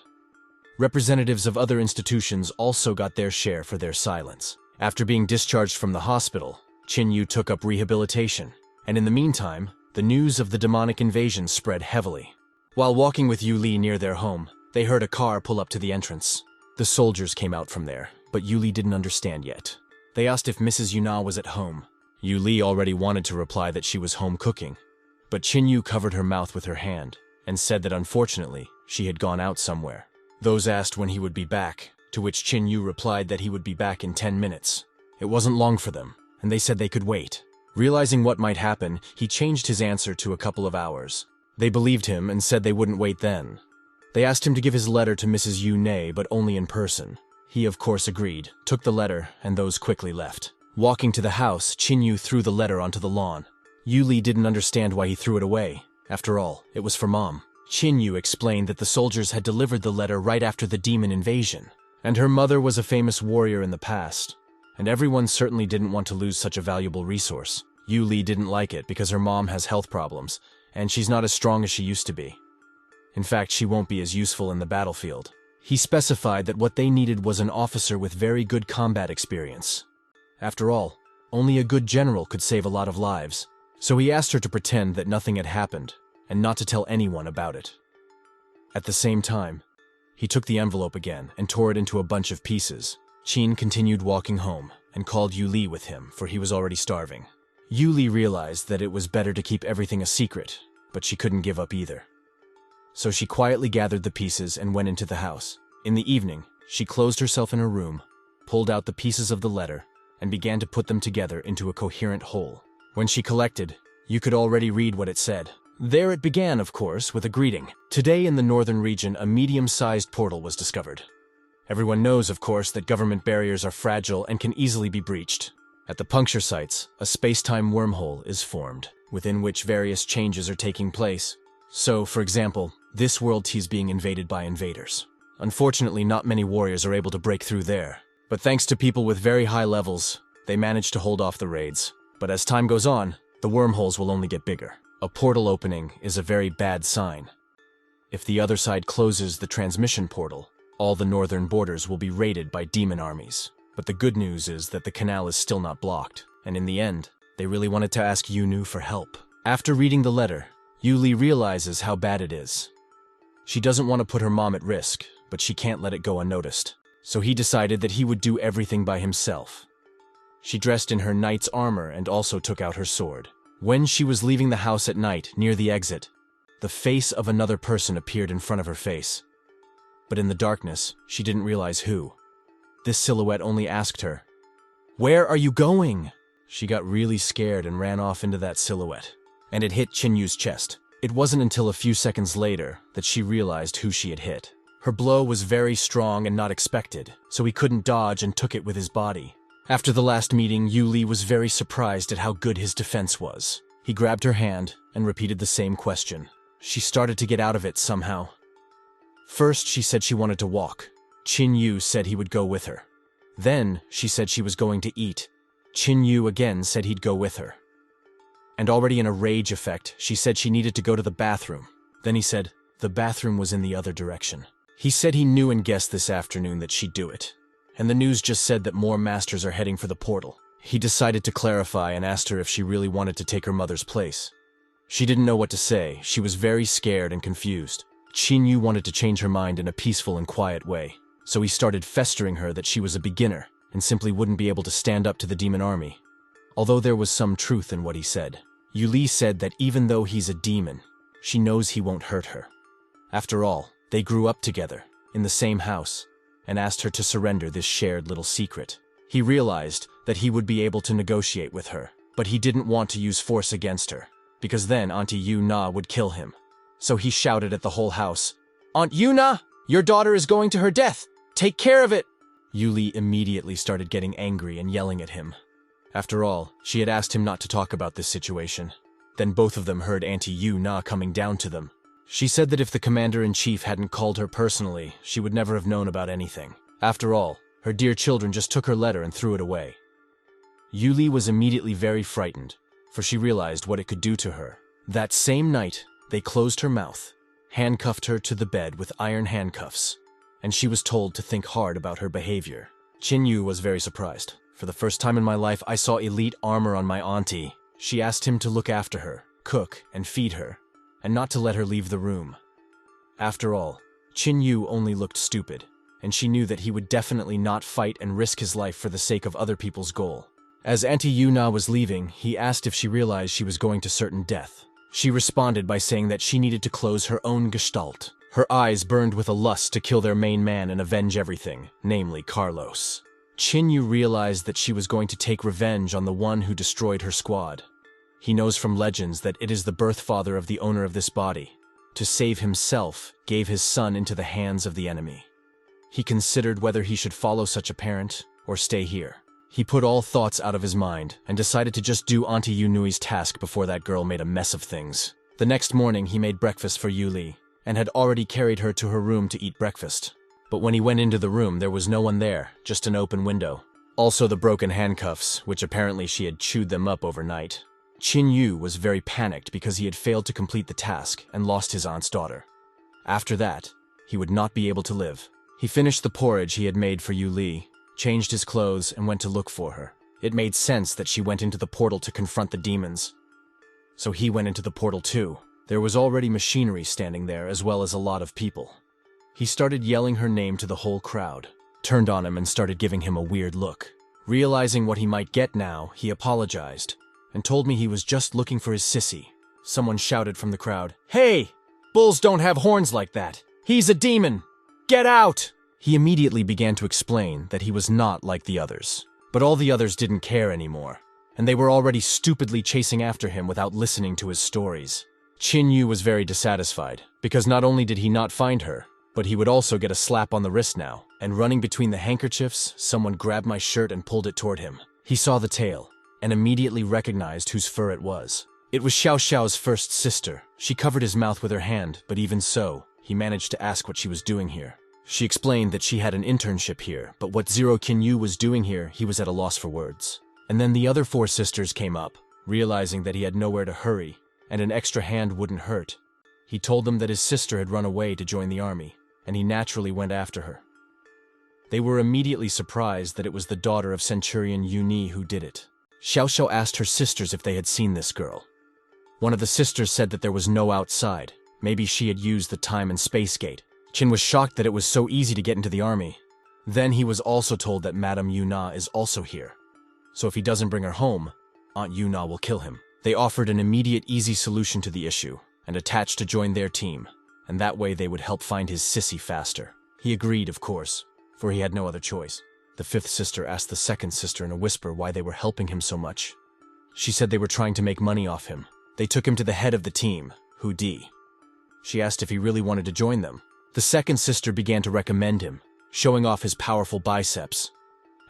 A: Representatives of other institutions also got their share for their silence. After being discharged from the hospital, Qin Yu took up rehabilitation, and in the meantime, the news of the demonic invasion spread heavily. While walking with Yu Li near their home, they heard a car pull up to the entrance. The soldiers came out from there, but Yu Li didn't understand yet. They asked if Mrs. Yuna was at home. Yu Li already wanted to reply that she was home cooking, but Qin Yu covered her mouth with her hand and said that unfortunately, she had gone out somewhere. Those asked when he would be back, to which Qin Yu replied that he would be back in 10 minutes. It wasn't long for them, and they said they could wait. Realizing what might happen, he changed his answer to a couple of hours. They believed him and said they wouldn't wait then. They asked him to give his letter to Mrs. Yu Nei, but only in person. He of course agreed, took the letter, and those quickly left. Walking to the house, Qin Yu threw the letter onto the lawn. Yu Li didn't understand why he threw it away. After all, it was for Mom. Qin Yu explained that the soldiers had delivered the letter right after the demon invasion, and her mother was a famous warrior in the past, and everyone certainly didn't want to lose such a valuable resource. Yu Li didn't like it because her mom has health problems, and she's not as strong as she used to be. In fact, she won't be as useful in the battlefield. He specified that what they needed was an officer with very good combat experience. After all, Only a good general could save a lot of lives. So he asked her to pretend that nothing had happened and not to tell anyone about it. At the same time, he took the envelope again and tore it into a bunch of pieces. Qin continued walking home and called Yu Li with him, for he was already starving. Yu Li realized that it was better to keep everything a secret, but she couldn't give up either. So she quietly gathered the pieces and went into the house. In the evening, she closed herself in her room, pulled out the pieces of the letter, and began to put them together into a coherent whole. When she collected, you could already read what it said. There it began, of course, with a greeting. Today in the northern region, a medium-sized portal was discovered. Everyone knows, of course, that government barriers are fragile and can easily be breached. At the puncture sites, a space-time wormhole is formed, within which various changes are taking place. So, for example, this world is being invaded by invaders. Unfortunately, not many warriors are able to break through there. But thanks to people with very high levels, they manage to hold off the raids. But as time goes on, the wormholes will only get bigger. A portal opening is a very bad sign. If the other side closes the transmission portal, all the northern borders will be raided by demon armies. But the good news is that the canal is still not blocked, and in the end, they really wanted to ask Yu Nu for help. After reading the letter, Yu Li realizes how bad it is. She doesn't want to put her mom at risk, but she can't let it go unnoticed. So he decided that he would do everything by himself. She dressed in her knight's armor and also took out her sword. When she was leaving the house at night, near the exit, the face of another person appeared in front of her face. But in the darkness, she didn't realize who. This silhouette only asked her, "Where are you going?" She got really scared and ran off into that silhouette, and it hit Qin Yu's chest. It wasn't until a few seconds later that she realized who she had hit. Her blow was very strong and not expected, so he couldn't dodge and took it with his body. After the last meeting, Yu Li was very surprised at how good his defense was. He grabbed her hand and repeated the same question. She started to get out of it somehow. First, she said she wanted to walk. Qin Yu said he would go with her. Then, she said she was going to eat. Qin Yu again said he'd go with her. And already in a rage effect, she said she needed to go to the bathroom. Then he said the bathroom was in the other direction. He said he knew and guessed this afternoon that she'd do it. And the news just said that more masters are heading for the portal. He decided to clarify and asked her if she really wanted to take her mother's place. She didn't know what to say. She was very scared and confused. Qin Yu wanted to change her mind in a peaceful and quiet way, so he started festering her that she was a beginner and simply wouldn't be able to stand up to the demon army. Although there was some truth in what he said, Yu Li said that even though he's a demon, she knows he won't hurt her. After all, they grew up together, in the same house, and asked her to surrender this shared little secret. He realized that he would be able to negotiate with her, but he didn't want to use force against her, because then Auntie Yu Na would kill him. So he shouted at the whole house, "Aunt Yuna, your daughter is going to her death! Take care of it!" Yu Li immediately started getting angry and yelling at him. After all, she had asked him not to talk about this situation. Then both of them heard Auntie Yu Na coming down to them. She said that if the commander-in-chief hadn't called her personally, she would never have known about anything. After all, her dear children just took her letter and threw it away. Yu Li was immediately very frightened, for she realized what it could do to her. That same night, they closed her mouth, handcuffed her to the bed with iron handcuffs, and she was told to think hard about her behavior. Qin Yu was very surprised. For the first time in my life, I saw elite armor on my auntie. She asked him to look after her, cook, and feed her, and not to let her leave the room. After all, Qin Yu only looked stupid, and she knew that he would definitely not fight and risk his life for the sake of other people's goal. As Auntie Yuna was leaving, he asked if she realized she was going to certain death. She responded by saying that she needed to close her own gestalt. Her eyes burned with a lust to kill their main man and avenge everything, namely Carlos. Qin Yu realized that she was going to take revenge on the one who destroyed her squad. He knows from legends that it is the birth father of the owner of this body. To save himself, gave his son into the hands of the enemy. He considered whether he should follow such a parent or stay here. He put all thoughts out of his mind and decided to just do Auntie Yunui's task before that girl made a mess of things. The next morning, he made breakfast for Yu Li and had already carried her to her room to eat breakfast. But when he went into the room, there was no one there, just an open window. Also the broken handcuffs, which apparently she had chewed them up overnight. Qin Yu was very panicked because he had failed to complete the task and lost his aunt's daughter. After that, he would not be able to live. He finished the porridge he had made for Yu Li, changed his clothes, and went to look for her. It made sense that she went into the portal to confront the demons. So he went into the portal too. There was already machinery standing there as well as a lot of people. He started yelling her name to the whole crowd, turned on him and started giving him a weird look. Realizing what he might get now, he apologized and told me he was just looking for his sissy. Someone shouted from the crowd, "Hey! Bulls don't have horns like that! He's a demon! Get out!" He immediately began to explain that he was not like the others. But all the others didn't care anymore, and they were already stupidly chasing after him without listening to his stories. Qin Yu was very dissatisfied, because not only did he not find her, but he would also get a slap on the wrist now, and running between the handkerchiefs, someone grabbed my shirt and pulled it toward him. He saw the tail, and immediately recognized whose fur it was. It was Xiao Xiao's first sister. She covered his mouth with her hand, but even so, he managed to ask what she was doing here. She explained that she had an internship here, but what Zero Qin Yu was doing here, he was at a loss for words. And then the other 4 sisters came up, realizing that he had nowhere to hurry, and an extra hand wouldn't hurt. He told them that his sister had run away to join the army, and he naturally went after her. They were immediately surprised that it was the daughter of Centurion Yu who did it. Xiao Xiao asked her sisters if they had seen this girl. One of the sisters said that there was no outside. Maybe she had used the time and space gate. Qin was shocked that it was so easy to get into the army. Then he was also told that Madame Yuna is also here. So if he doesn't bring her home, Aunt Yuna will kill him. They offered an immediate easy solution to the issue, and attached to join their team, and that way they would help find his sissy faster. He agreed, of course, for he had no other choice. The 5th sister asked the 2nd sister in a whisper why they were helping him so much. She said they were trying to make money off him. They took him to the head of the team, Hu Di. She asked if he really wanted to join them. The 2nd sister began to recommend him, showing off his powerful biceps.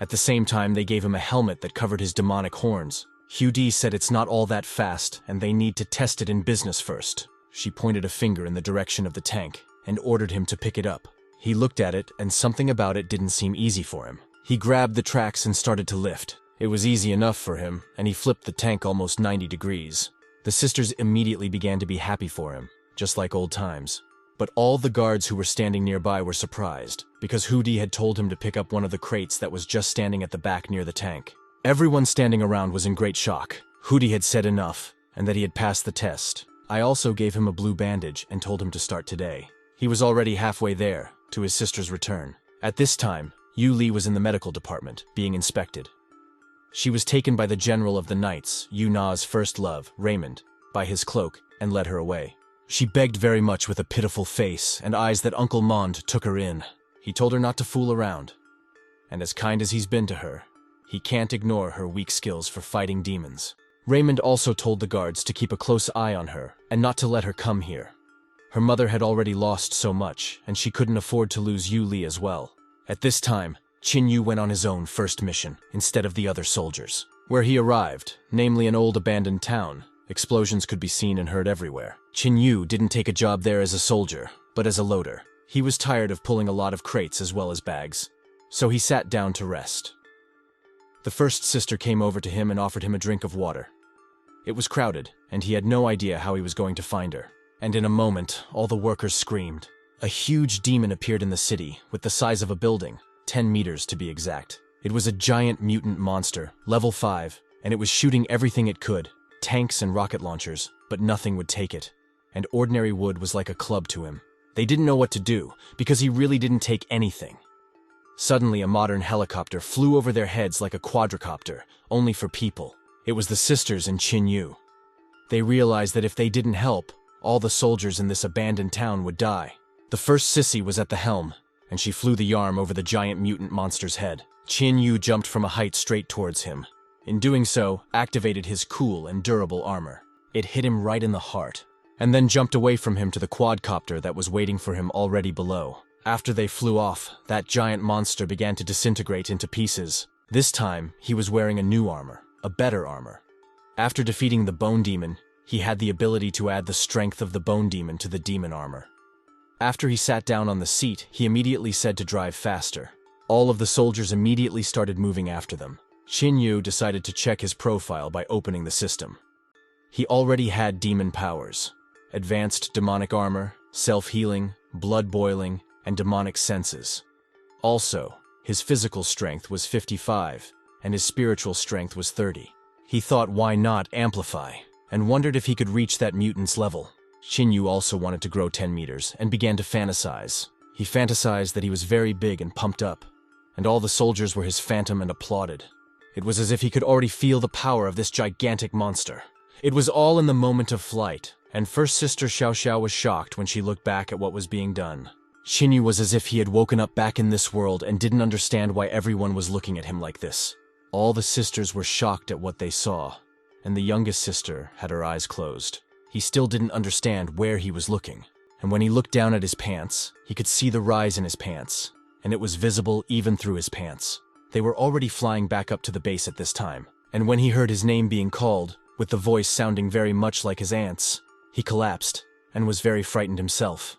A: At the same time, they gave him a helmet that covered his demonic horns. Hu Di said it's not all that fast, and they need to test it in business first. She pointed a finger in the direction of the tank, and ordered him to pick it up. He looked at it, and something about it didn't seem easy for him. He grabbed the tracks and started to lift. It was easy enough for him, and he flipped the tank almost 90 degrees. The sisters immediately began to be happy for him, just like old times. But all the guards who were standing nearby were surprised, because Hu Di had told him to pick up one of the crates that was just standing at the back near the tank. Everyone standing around was in great shock. Hu Di had said enough, and that he had passed the test. I also gave him a blue bandage and told him to start today. He was already halfway there, to his sister's return. At this time, Yu Li was in the medical department, being inspected. She was taken by the general of the knights, Yu Na's first love, Raymond, by his cloak, and led her away. She begged very much with a pitiful face and eyes that Uncle Mond took her in. He told her not to fool around. And as kind as he's been to her, he can't ignore her weak skills for fighting demons. Raymond also told the guards to keep a close eye on her and not to let her come here. Her mother had already lost so much, and she couldn't afford to lose Yu Li as well. At this time, Qin Yu went on his own first mission, instead of the other soldiers. Where he arrived, namely an old abandoned town, explosions could be seen and heard everywhere. Qin Yu didn't take a job there as a soldier, but as a loader. He was tired of pulling a lot of crates as well as bags, so he sat down to rest. The 1st sister came over to him and offered him a drink of water. It was crowded, and he had no idea how he was going to find her. And in a moment, all the workers screamed. A huge demon appeared in the city, with the size of a building, 10 meters to be exact. It was a giant mutant monster, level 5, and it was shooting everything it could, tanks and rocket launchers, but nothing would take it. And ordinary wood was like a club to him. They didn't know what to do, because he really didn't take anything. Suddenly, a modern helicopter flew over their heads like a quadricopter, only for people. It was the sisters and Qin Yu. They realized that if they didn't help, all the soldiers in this abandoned town would die. The first sissy was at the helm, and she flew the yarm over the giant mutant monster's head. Qin Yu jumped from a height straight towards him. In doing so, activated his cool and durable armor. It hit him right in the heart, and then jumped away from him to the quadcopter that was waiting for him already below. After they flew off, that giant monster began to disintegrate into pieces. This time, he was wearing a new armor, a better armor. After defeating the Bone Demon, he had the ability to add the strength of the Bone Demon to the demon armor. After he sat down on the seat, he immediately said to drive faster. All of the soldiers immediately started moving after them. Qin Yu decided to check his profile by opening the system. He already had demon powers, advanced demonic armor, self-healing, blood boiling, and demonic senses. Also, his physical strength was 55, and his spiritual strength was 30. He thought why not amplify, and wondered if he could reach that mutant's level. Qin Yu also wanted to grow 10 meters and began to fantasize. He fantasized that he was very big and pumped up, and all the soldiers were his phantom and applauded. It was as if he could already feel the power of this gigantic monster. It was all in the moment of flight, and First Sister Xiao Xiao was shocked when she looked back at what was being done. Qin Yu was as if he had woken up back in this world and didn't understand why everyone was looking at him like this. All the sisters were shocked at what they saw, and the youngest sister had her eyes closed. He still didn't understand where he was looking, and when he looked down at his pants, he could see the rise in his pants, and it was visible even through his pants. They were already flying back up to the base at this time, and when he heard his name being called, with the voice sounding very much like his aunt's, he collapsed and was very frightened himself.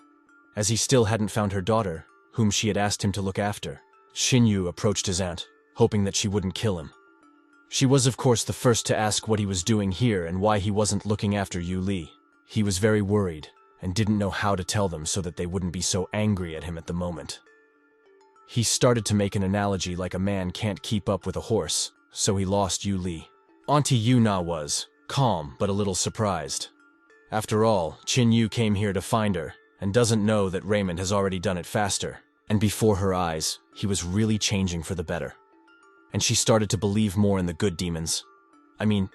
A: As he still hadn't found her daughter, whom she had asked him to look after, Qin Yu approached his aunt, hoping that she wouldn't kill him. She was of course the first to ask what he was doing here and why he wasn't looking after Yu Li. He was very worried and didn't know how to tell them so that they wouldn't be so angry at him at the moment. He started to make an analogy like a man can't keep up with a horse, so he lost Yu Li. Auntie Yu Na was calm but a little surprised. After all, Qin Yu came here to find her, and doesn't know that Raymond has already done it faster, and before her eyes, he was really changing for the better. And she started to believe more in the good demons. I mean,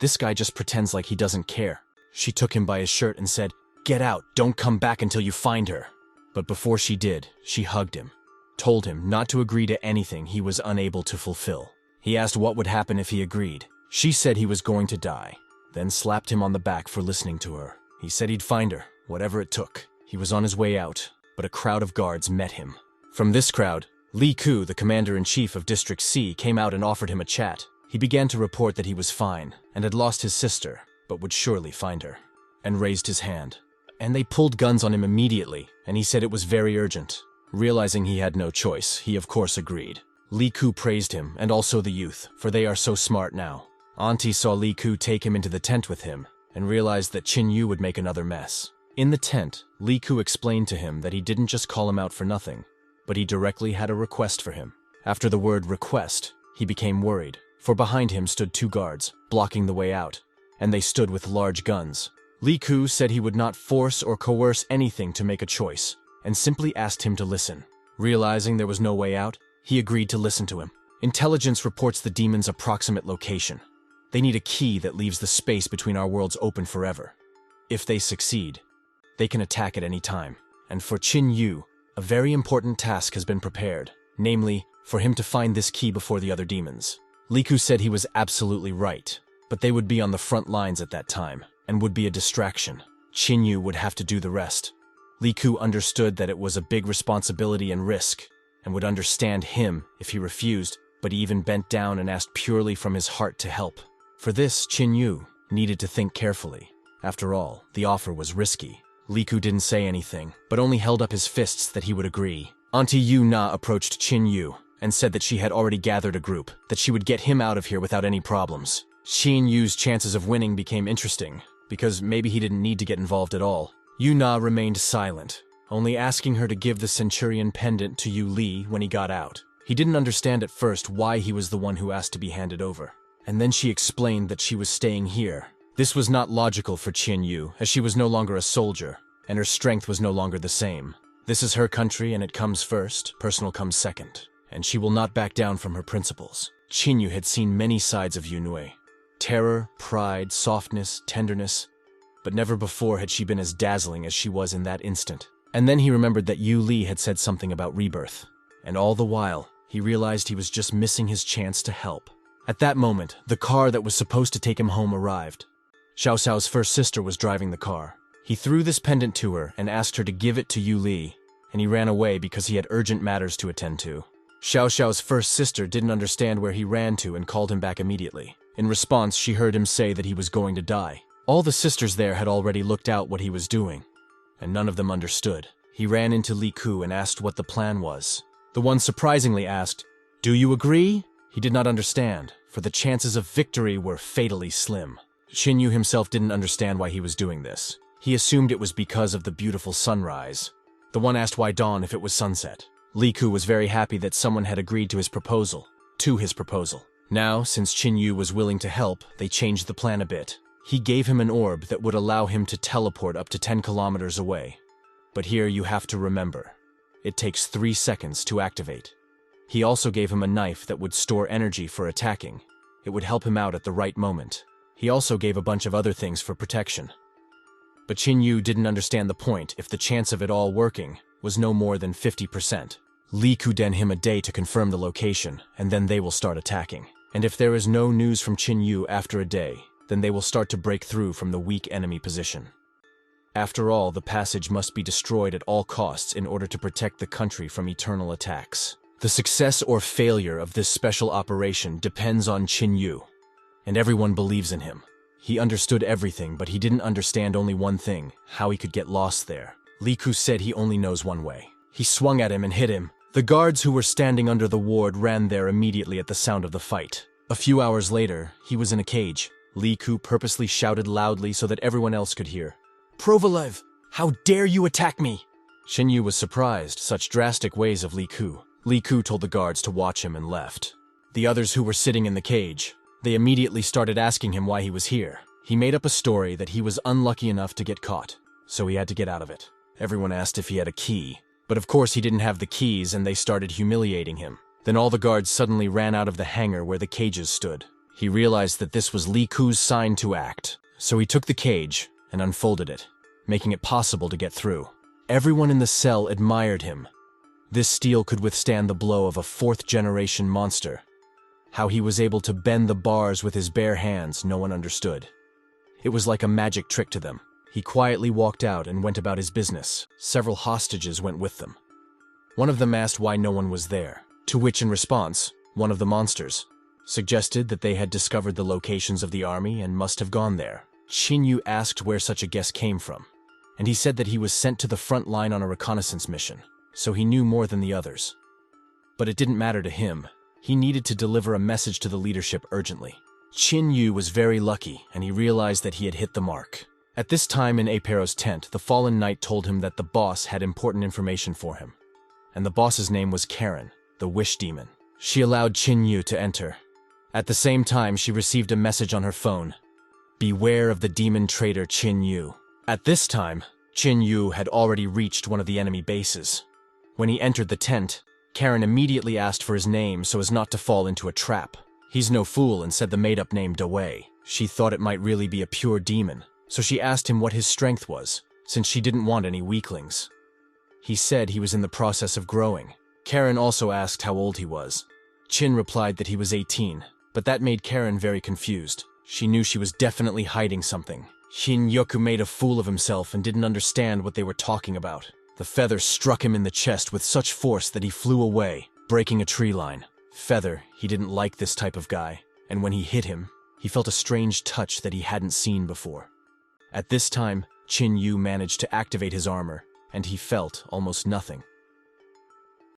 A: this guy just pretends like he doesn't care. She took him by his shirt and said, "Get out, don't come back until you find her." But before she did, she hugged him, told him not to agree to anything he was unable to fulfill. He asked what would happen if he agreed. She said he was going to die, then slapped him on the back for listening to her. He said he'd find her, whatever it took. He was on his way out, but a crowd of guards met him. From this crowd, Li Ku, the commander-in-chief of District C, came out and offered him a chat. He began to report that he was fine, and had lost his sister, but would surely find her, and raised his hand. And they pulled guns on him immediately, and he said it was very urgent. Realizing he had no choice, he of course agreed. Li Ku praised him, and also the youth, for they are so smart now. Auntie saw Li Ku take him into the tent with him, and realized that Qin Yu would make another mess. In the tent, Li Ku explained to him that he didn't just call him out for nothing, but he directly had a request for him. After the word request, he became worried, for behind him stood 2 guards, blocking the way out, and they stood with large guns. Li Ku said he would not force or coerce anything to make a choice, and simply asked him to listen. Realizing there was no way out, he agreed to listen to him. Intelligence reports the demon's approximate location. They need a key that leaves the space between our worlds open forever. If they succeed, they can attack at any time. And for Qin Yu, a very important task has been prepared, namely, for him to find this key before the other demons. Li Ku said he was absolutely right, but they would be on the front lines at that time, and would be a distraction. Qin Yu would have to do the rest. Li Ku understood that it was a big responsibility and risk, and would understand him if he refused, but he even bent down and asked purely from his heart to help. For this, Qin Yu needed to think carefully. After all, the offer was risky. Li Ku didn't say anything, but only held up his fists that he would agree. Auntie Yu Na approached Qin Yu and said that she had already gathered a group, that she would get him out of here without any problems. Qin Yu's chances of winning became interesting, because maybe he didn't need to get involved at all. Yu Na remained silent, only asking her to give the Centurion pendant to Yu Li when he got out. He didn't understand at first why he was the one who asked to be handed over. And then she explained that she was staying here. This was not logical for Qin Yu, as she was no longer a soldier, and her strength was no longer the same. This is her country and it comes first, personal comes second, and she will not back down from her principles. Qin Yu had seen many sides of Yu Nui. Terror, pride, softness, tenderness, but never before had she been as dazzling as she was in that instant. And then he remembered that Yu Li had said something about rebirth, and all the while, he realized he was just missing his chance to help. At that moment, the car that was supposed to take him home arrived. Xiao Xiao's first sister was driving the car. He threw this pendant to her and asked her to give it to Yu Li, and he ran away because he had urgent matters to attend to. Xiao Xiao's first sister didn't understand where he ran to and called him back immediately. In response, she heard him say that he was going to die. All the sisters there had already looked out what he was doing, and none of them understood. He ran into Li Ku and asked what the plan was. The one surprisingly asked, "Do you agree?" He did not understand, for the chances of victory were fatally slim. Qin Yu himself didn't understand why he was doing this. He assumed it was because of the beautiful sunrise. The one asked why dawn if it was sunset. Li Ku was very happy that someone had agreed to his proposal. Now, since Qin Yu was willing to help, they changed the plan a bit. He gave him an orb that would allow him to teleport up to 10 kilometers away. But here you have to remember, it takes 3 seconds to activate. He also gave him a knife that would store energy for attacking. It would help him out at the right moment. He also gave a bunch of other things for protection. But Qin Yu didn't understand the point if the chance of it all working was no more than 50%. Li Ku den him a day to confirm the location, and then they will start attacking. And if there is no news from Qin Yu after a day, then they will start to break through from the weak enemy position. After all, the passage must be destroyed at all costs in order to protect the country from eternal attacks. The success or failure of this special operation depends on Qin Yu, and everyone believes in him. He understood everything, but he didn't understand only one thing, how he could get lost there. Li Ku said he only knows one way. He swung at him and hit him. The guards who were standing under the ward ran there immediately at the sound of the fight. A few hours later, he was in a cage. Li Ku purposely shouted loudly so that everyone else could hear. "Provalev, how dare you attack me?" Qin Yu was surprised, such drastic ways of Li Ku. Li Ku told the guards to watch him and left. The others who were sitting in the cage, they immediately started asking him why he was here. He made up a story that he was unlucky enough to get caught, so he had to get out of it. Everyone asked if he had a key, but of course he didn't have the keys and they started humiliating him. Then all the guards suddenly ran out of the hangar where the cages stood. He realized that this was Li Ku's sign to act, so he took the cage and unfolded it, making it possible to get through. Everyone in the cell admired him. This steel could withstand the blow of a 4th-generation monster. How he was able to bend the bars with his bare hands, no one understood. It was like a magic trick to them. He quietly walked out and went about his business. Several hostages went with them. One of them asked why no one was there, to which in response, one of the monsters suggested that they had discovered the locations of the army and must have gone there. Qin Yu asked where such a guess came from, and he said that he was sent to the front line on a reconnaissance mission, so he knew more than the others. But it didn't matter to him. He needed to deliver a message to the leadership urgently. Qin Yu was very lucky, and he realized that he had hit the mark. At this time in Apero's tent, the fallen knight told him that the boss had important information for him. And the boss's name was Karen, the wish demon. She allowed Qin Yu to enter. At the same time, she received a message on her phone. "Beware of the demon traitor Qin Yu." At this time, Qin Yu had already reached one of the enemy bases. When he entered the tent, Karen immediately asked for his name so as not to fall into a trap. He's no fool and said the made-up name Dawei. She thought it might really be a pure demon, so she asked him what his strength was, since she didn't want any weaklings. He said he was in the process of growing. Karen also asked how old he was. Qin replied that he was 18, but that made Karen very confused. She knew she was definitely hiding something. Qin Yoku made a fool of himself and didn't understand what they were talking about. The feather struck him in the chest with such force that he flew away, breaking a tree line. Feather, he didn't like this type of guy, and when he hit him, he felt a strange touch that he hadn't seen before. At this time, Qin Yu managed to activate his armor, and he felt almost nothing.